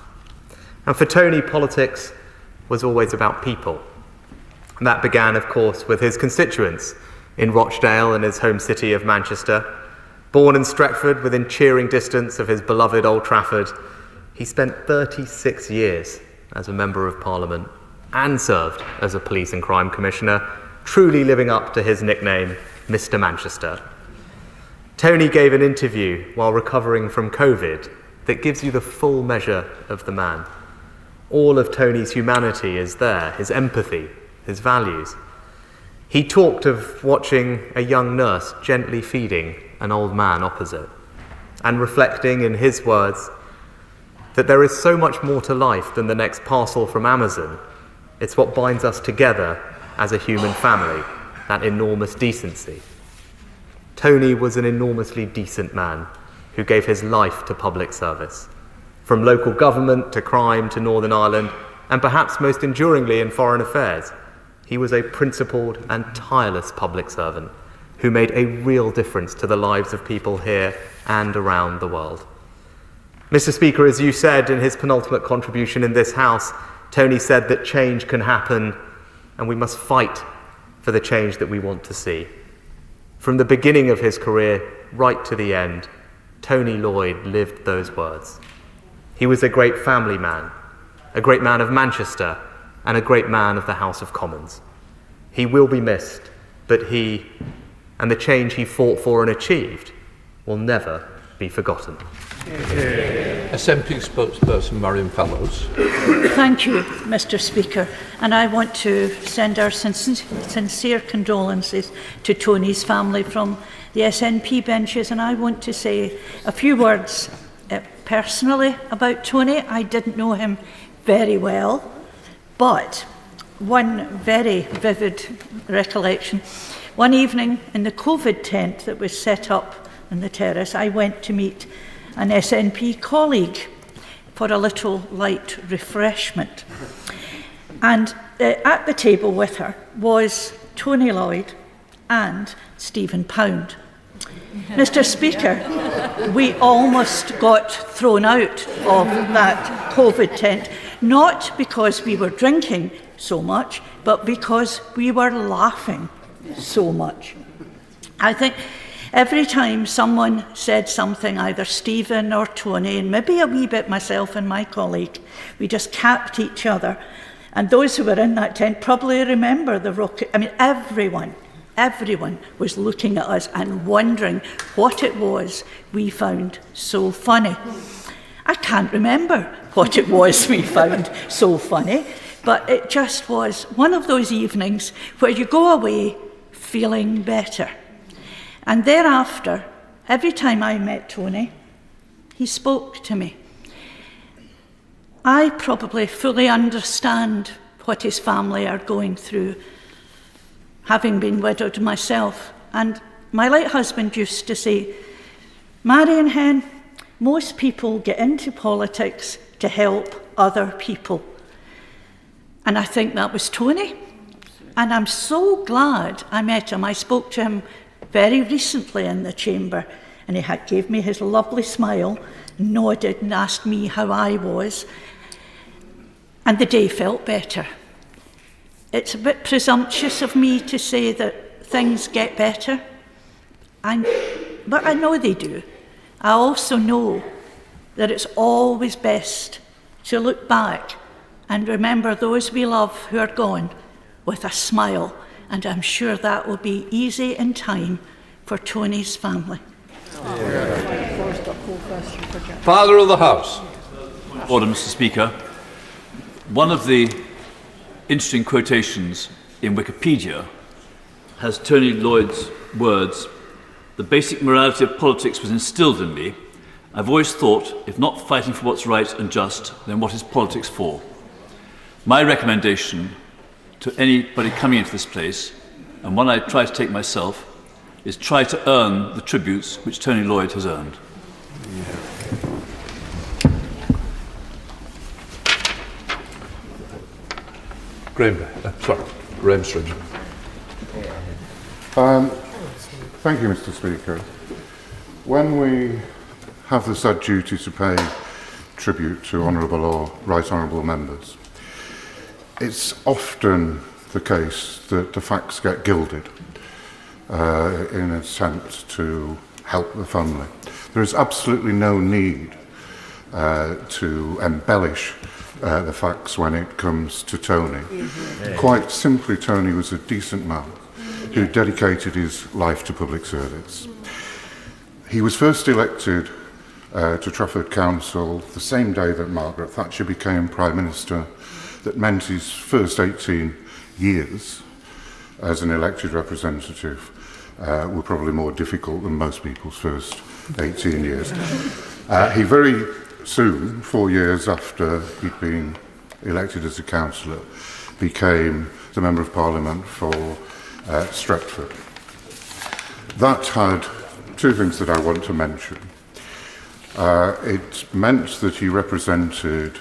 And for Tony, politics was always about people. And that began, of course, with his constituents in Rochdale and his home city of Manchester. Born in Stretford, within cheering distance of his beloved Old Trafford, he spent 36 years as a Member of Parliament and served as a Police and Crime Commissioner, truly living up to his nickname, Mr Manchester. Tony gave an interview while recovering from COVID that gives you the full measure of the man. All of Tony's humanity is there, his empathy, his values. He talked of watching a young nurse gently feeding an old man opposite, and reflecting, in his words, that there is so much more to life than the next parcel from Amazon. It's what binds us together as a human family, that enormous decency. Tony was an enormously decent man who gave his life to public service, from local government to crime to Northern Ireland, and perhaps most enduringly in foreign affairs. He was a principled and tireless public servant who made a real difference to the lives of people here and around the world. Mr. Speaker, as you said in his penultimate contribution in this House, Tony said that change can happen and we must fight for the change that we want to see. From the beginning of his career right to the end, Tony Lloyd lived those words. He was a great family man, a great man of Manchester, and a great man of the House of Commons. He will be missed, but he, and the change he fought for and achieved, will never be forgotten. SNP spokesperson Marion Fallows. Thank you, Mr. Speaker, and I want to send our sincere condolences to Tony's family from the SNP benches, and I want to say a few words personally about Tony. I didn't know him very well, but one very vivid recollection. One evening in the COVID tent that was set up in the terrace, I went to meet an SNP colleague for a little light refreshment. And at the table with her was Tony Lloyd and Stephen Pound. Mr. Speaker, we almost got thrown out of that COVID tent, not because we were drinking so much, but because we were laughing so much. I think every time someone said something, either Stephen or Tony, and maybe a wee bit myself and my colleague, we just capped each other. And those who were in that tent probably remember the rocket. I mean, everyone was looking at us and wondering what it was we found so funny. I can't remember what it was we found so funny, but it just was one of those evenings where you go away feeling better. And thereafter, every time I met Tony, he spoke to me. I probably fully understand what his family are going through, having been widowed myself. And my late husband used to say, Marion Hen, most people get into politics to help other people. And I think that was Tony. And I'm so glad I met him. I spoke to him very recently in the chamber, and he gave me his lovely smile, nodded and asked me how I was, and the day felt better. It's a bit presumptuous of me to say that things get better, but I know they do. I also know that it's always best to look back and remember those we love who are gone with a smile, and I'm sure that will be easy in time for Tony's family. Father of the House. Order, Mr. Speaker. One of the interesting quotations in Wikipedia has Tony Lloyd's words, "The basic morality of politics was instilled in me. I've always thought, if not fighting for what's right and just, then what is politics for?" My recommendation to anybody coming into this place, and one I try to take myself, is try to earn the tributes which Tony Lloyd has earned. Graham Stridge. Thank you, Mr. Speaker. When we have the sad duty to pay tribute to honourable or right honourable members, it's often the case that the facts get gilded in an attempt to help the family. There is absolutely no need to embellish the facts when it comes to Tony. Quite simply, Tony was a decent man who dedicated his life to public service. He was first elected to Trafford Council the same day that Margaret Thatcher became Prime Minister. That meant his first 18 years as an elected representative were probably more difficult than most people's first 18 years. He very soon, 4 years after he'd been elected as a councillor, became the Member of Parliament for Stretford. That had two things that I want to mention. It meant that he represented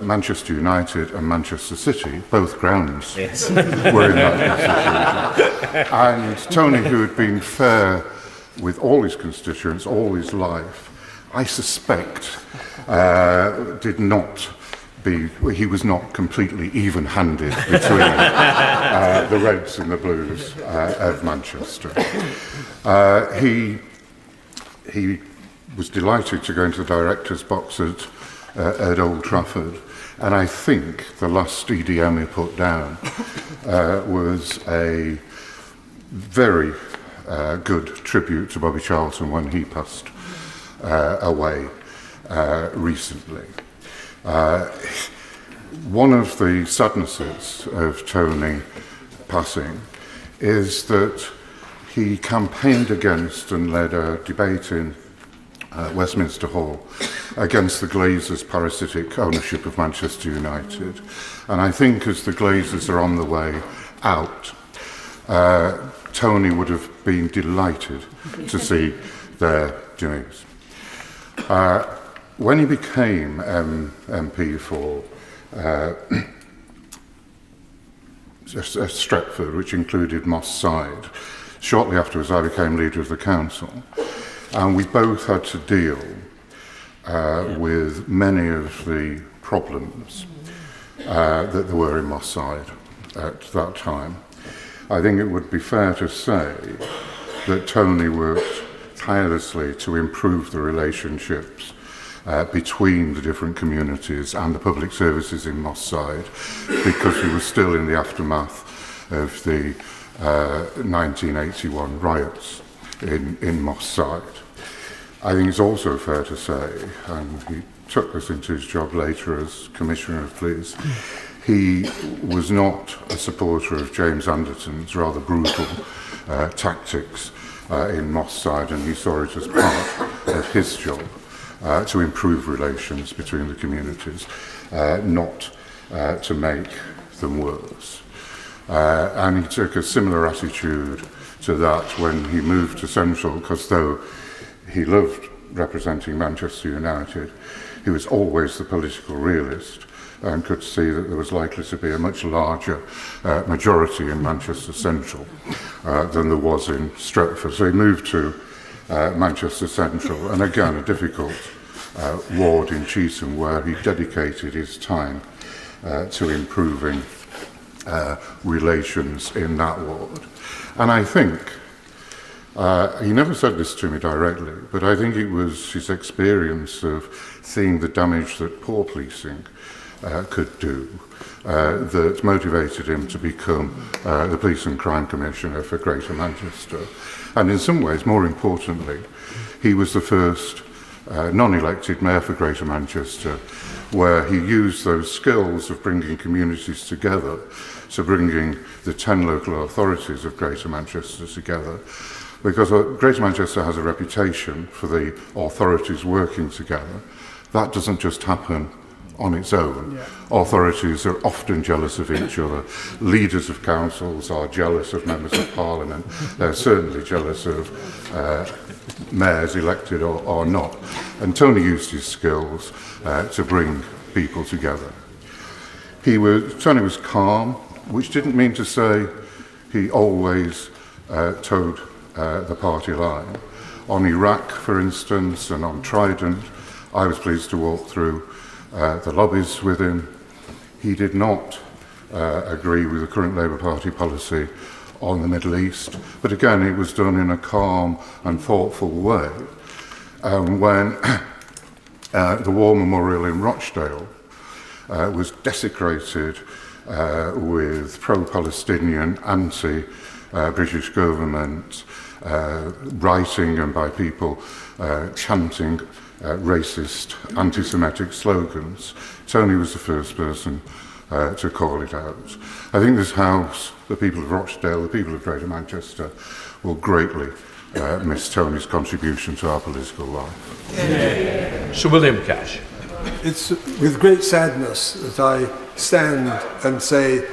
Manchester United and Manchester City, both grounds were in that constituency. And Tony, who had been fair with all his constituents all his life, I suspect he was not completely even-handed between the Reds and the Blues of Manchester. He was delighted to go into the director's box at Old Trafford, and I think the last EDM he put down was a very good tribute to Bobby Charlton when he passed away recently. One of the sadnesses of Tony passing is that he campaigned against and led a debate in Westminster Hall against the Glazers' parasitic ownership of Manchester United. And I think as the Glazers are on the way out, Tony would have been delighted to see their doings. When he became MP for Stretford, which included Moss Side, shortly afterwards I became leader of the council, and we both had to deal with many of the problems that there were in Moss Side at that time. I think it would be fair to say that Tony worked tirelessly to improve the relationships between the different communities and the public services in Moss Side, because we were still in the aftermath of the 1981 riots in Moss Side. I think it's also fair to say, and he took this into his job later as Commissioner of Police, he was not a supporter of James Anderton's rather brutal tactics in Moss Side, and he saw it as part of his job to improve relations between the communities, not to make them worse. And he took a similar attitude to that when he moved to Central, because though he loved representing Manchester United, he was always the political realist and could see that there was likely to be a much larger majority in Manchester Central than there was in Stretford. So he moved to Manchester Central, and again a difficult ward in Cheetham, where he dedicated his time to improving relations in that ward. And I think, he never said this to me directly, but I think it was his experience of seeing the damage that poor policing could do that motivated him to become the Police and Crime Commissioner for Greater Manchester. And in some ways, more importantly, he was the first non-elected mayor for Greater Manchester, where he used those skills of bringing communities together, so bringing the 10 local authorities of Greater Manchester together, because Greater Manchester has a reputation for the authorities working together. That doesn't just happen on its own. Yeah. Authorities are often jealous of each other. Leaders of councils are jealous of members of parliament. They're certainly jealous of mayors, elected or not. And Tony used his skills to bring people together. Tony was calm, which didn't mean to say he always towed the party line. On Iraq, for instance, and on Trident, I was pleased to walk through the lobbies with him. He did not agree with the current Labour Party policy on the Middle East, but again it was done in a calm and thoughtful way. When the War Memorial in Rochdale was desecrated with pro-Palestinian, anti-British government writing and by people chanting racist, anti-Semitic slogans. Tony was the first person to call it out. I think this House, the people of Rochdale, the people of Greater Manchester will greatly miss Tony's contribution to our political life. Sir William Cash. It's with great sadness that I stand and say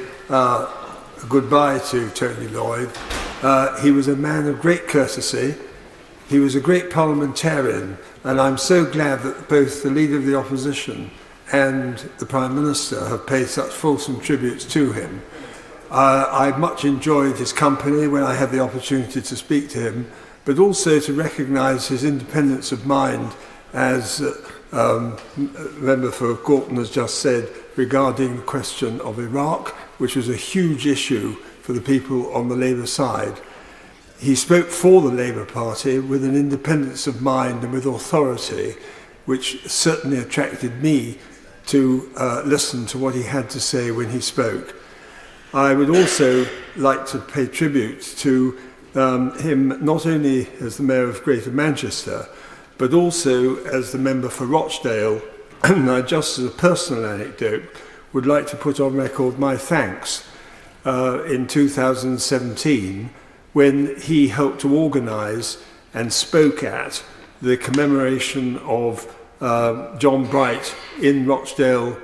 goodbye to Tony Lloyd. He was a man of great courtesy. He was a great parliamentarian, and I'm so glad that both the Leader of the Opposition and the Prime Minister have paid such fulsome tributes to him. I much enjoyed his company when I had the opportunity to speak to him, but also to recognise his independence of mind, as Member for Gorton has just said, regarding the question of Iraq, which was a huge issue for the people on the Labour side. He spoke for the Labour Party with an independence of mind and with authority, which certainly attracted me to listen to what he had to say when he spoke. I would also like to pay tribute to him, not only as the Mayor of Greater Manchester, but also as the member for Rochdale. And I, just as a personal anecdote, would like to put on record my thanks in 2017 when he helped to organise and spoke at the commemoration of John Bright in Rochdale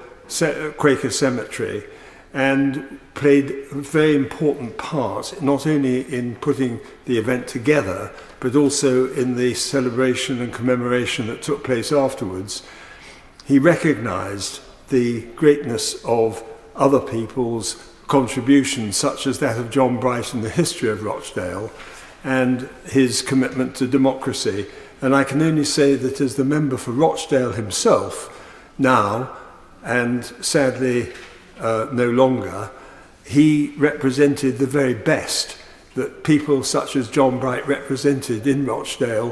Quaker Cemetery, and played a very important part, not only in putting the event together, but also in the celebration and commemoration that took place afterwards. He recognised the greatness of other people's contributions, such as that of John Bright in the history of Rochdale, and his commitment to democracy. And I can only say that as the member for Rochdale himself now, and sadly no longer, he represented the very best that people such as John Bright represented in Rochdale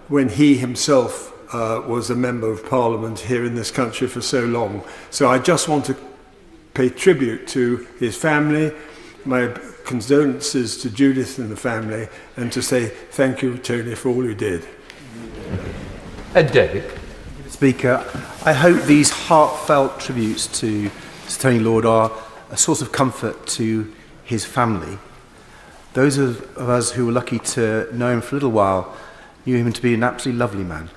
when he himself was a member of Parliament here in this country for so long. So I just want to pay tribute to his family, my condolences to Judith and the family, and to say thank you, Tony, for all you did. Ed David. Speaker, I hope these heartfelt tributes to Sir Tony Lloyd are a source of comfort to his family. Those of us who were lucky to know him for a little while knew him to be an absolutely lovely man,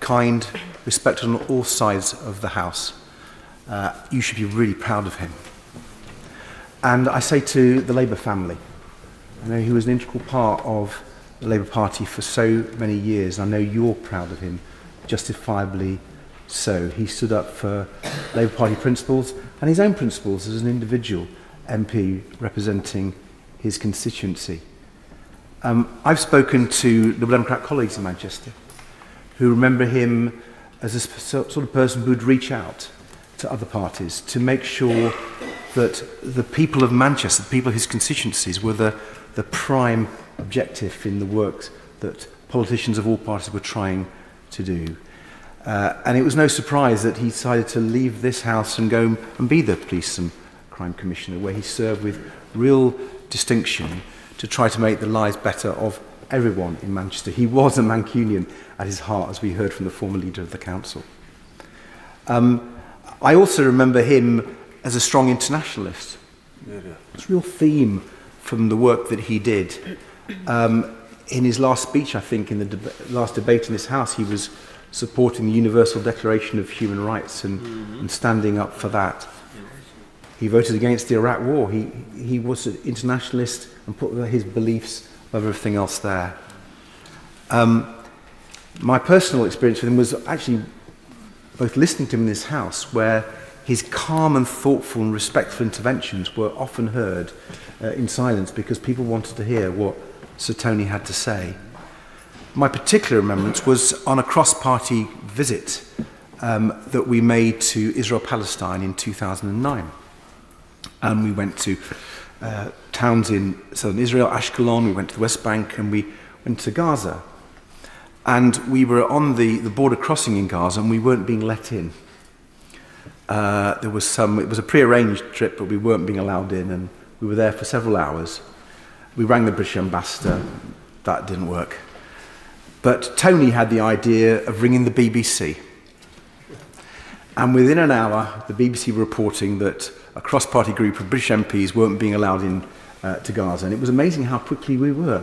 kind, respected on all sides of the House. You should be really proud of him. And I say to the Labour family, I know he was an integral part of the Labour Party for so many years. I know you're proud of him, justifiably so. He stood up for Labour Party principles and his own principles as an individual MP representing his constituency. I've spoken to Liberal Democrat colleagues in Manchester who remember him as a sort of person who would reach out to other parties to make sure that the people of Manchester, the people of his constituencies, were the prime objective in the work that politicians of all parties were trying to do. And it was no surprise that he decided to leave this House and go and be the Police and Crime Commissioner, where he served with real distinction to try to make the lives better of everyone in Manchester. He was a Mancunian at his heart, as we heard from the former leader of the council. I also remember him as a strong internationalist. It's a real theme from the work that he did. In his last speech, I think, in the last debate in this House, he was supporting the Universal Declaration of Human Rights and standing up for that. He voted against the Iraq War. He was an internationalist and put his beliefs above everything else there. My personal experience with him was actually both listening to him in this House, where his calm and thoughtful and respectful interventions were often heard in silence because people wanted to hear what Sir Tony had to say. My particular remembrance was on a cross-party visit that we made to Israel-Palestine in 2009. And we went to towns in southern Israel, Ashkelon, we went to the West Bank, and we went to Gaza. And we were on the border crossing in Gaza, and we weren't being let in. It was a pre-arranged trip, but we weren't being allowed in, and we were there for several hours. We rang the British ambassador, that didn't work. But Tony had the idea of ringing the BBC. And within an hour, the BBC were reporting that a cross-party group of British MPs weren't being allowed in to Gaza. And it was amazing how quickly we were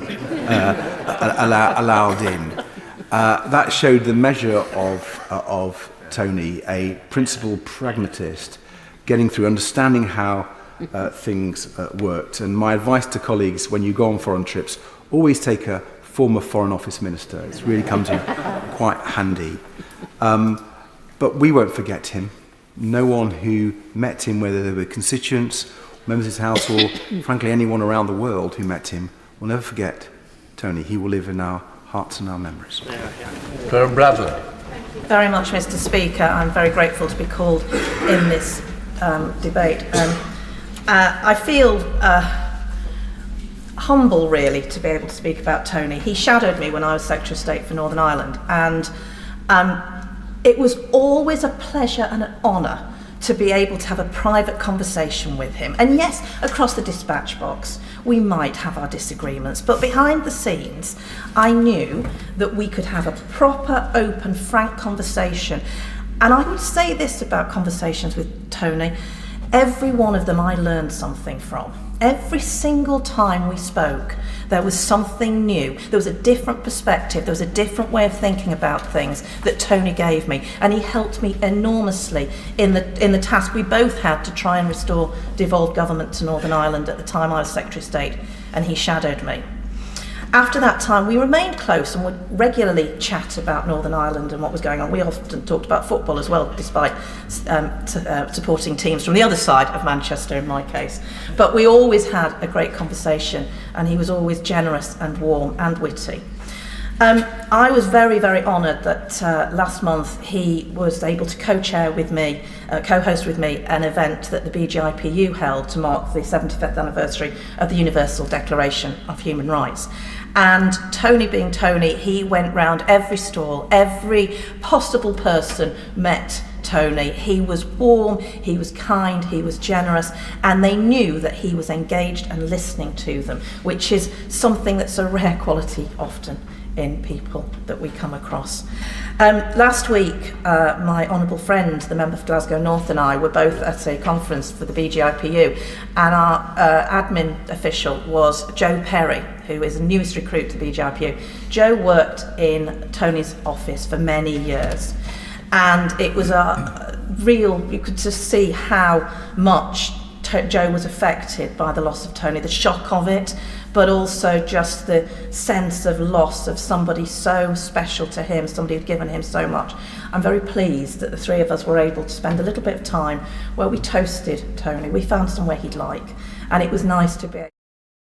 allowed in. That showed the measure of Tony, a principled pragmatist, getting through, understanding how things worked. And my advice to colleagues, when you go on foreign trips, always take a former Foreign Office Minister. It really comes in quite handy. But we won't forget him. No one who met him, whether they were constituents, members of his house, or frankly anyone around the world who met him, will never forget Tony. He will live in our hearts and our memories. Colonel Bradley. Very much, Mr Speaker. I'm very grateful to be called in this debate. I feel humble, really, to be able to speak about Tony. He shadowed me when I was Secretary of State for Northern Ireland, and it was always a pleasure and an honour to be able to have a private conversation with him. And yes, across the dispatch box, we might have our disagreements, but behind the scenes, I knew that we could have a proper, open, frank conversation. And I would say this about conversations with Tony: every one of them I learned something from. Every single time we spoke, there was something new. There was a different perspective. There was a different way of thinking about things that Tony gave me, and he helped me enormously in the task we both had to try and restore devolved government to Northern Ireland at the time I was Secretary of State, and he shadowed me. After that time, we remained close and would regularly chat about Northern Ireland and what was going on. We often talked about football as well, despite supporting teams from the other side of Manchester in my case. But we always had a great conversation, and he was always generous and warm and witty. I was very, very honoured that last month he was able to co-chair with me, co-host with me, an event that the BGIPU held to mark the 75th anniversary of the Universal Declaration of Human Rights. And Tony being Tony, he went round every stall, every possible person met Tony. He was warm, he was kind, he was generous, and they knew that he was engaged and listening to them, which is something that's a rare quality often in people that we come across. Last week, my honourable friend, the member for Glasgow North, and I were both at a conference for the BGIPU, and our admin official was Joe Perry, who is the newest recruit to the BGIPU. Joe worked in Tony's office for many years, and it was a real, you could just see how much Joe was affected by the loss of Tony, the shock of it, but also just the sense of loss of somebody so special to him, somebody who'd given him so much. I'm very pleased that the three of us were able to spend a little bit of time where we toasted Tony. We found somewhere he'd like, and it was nice to be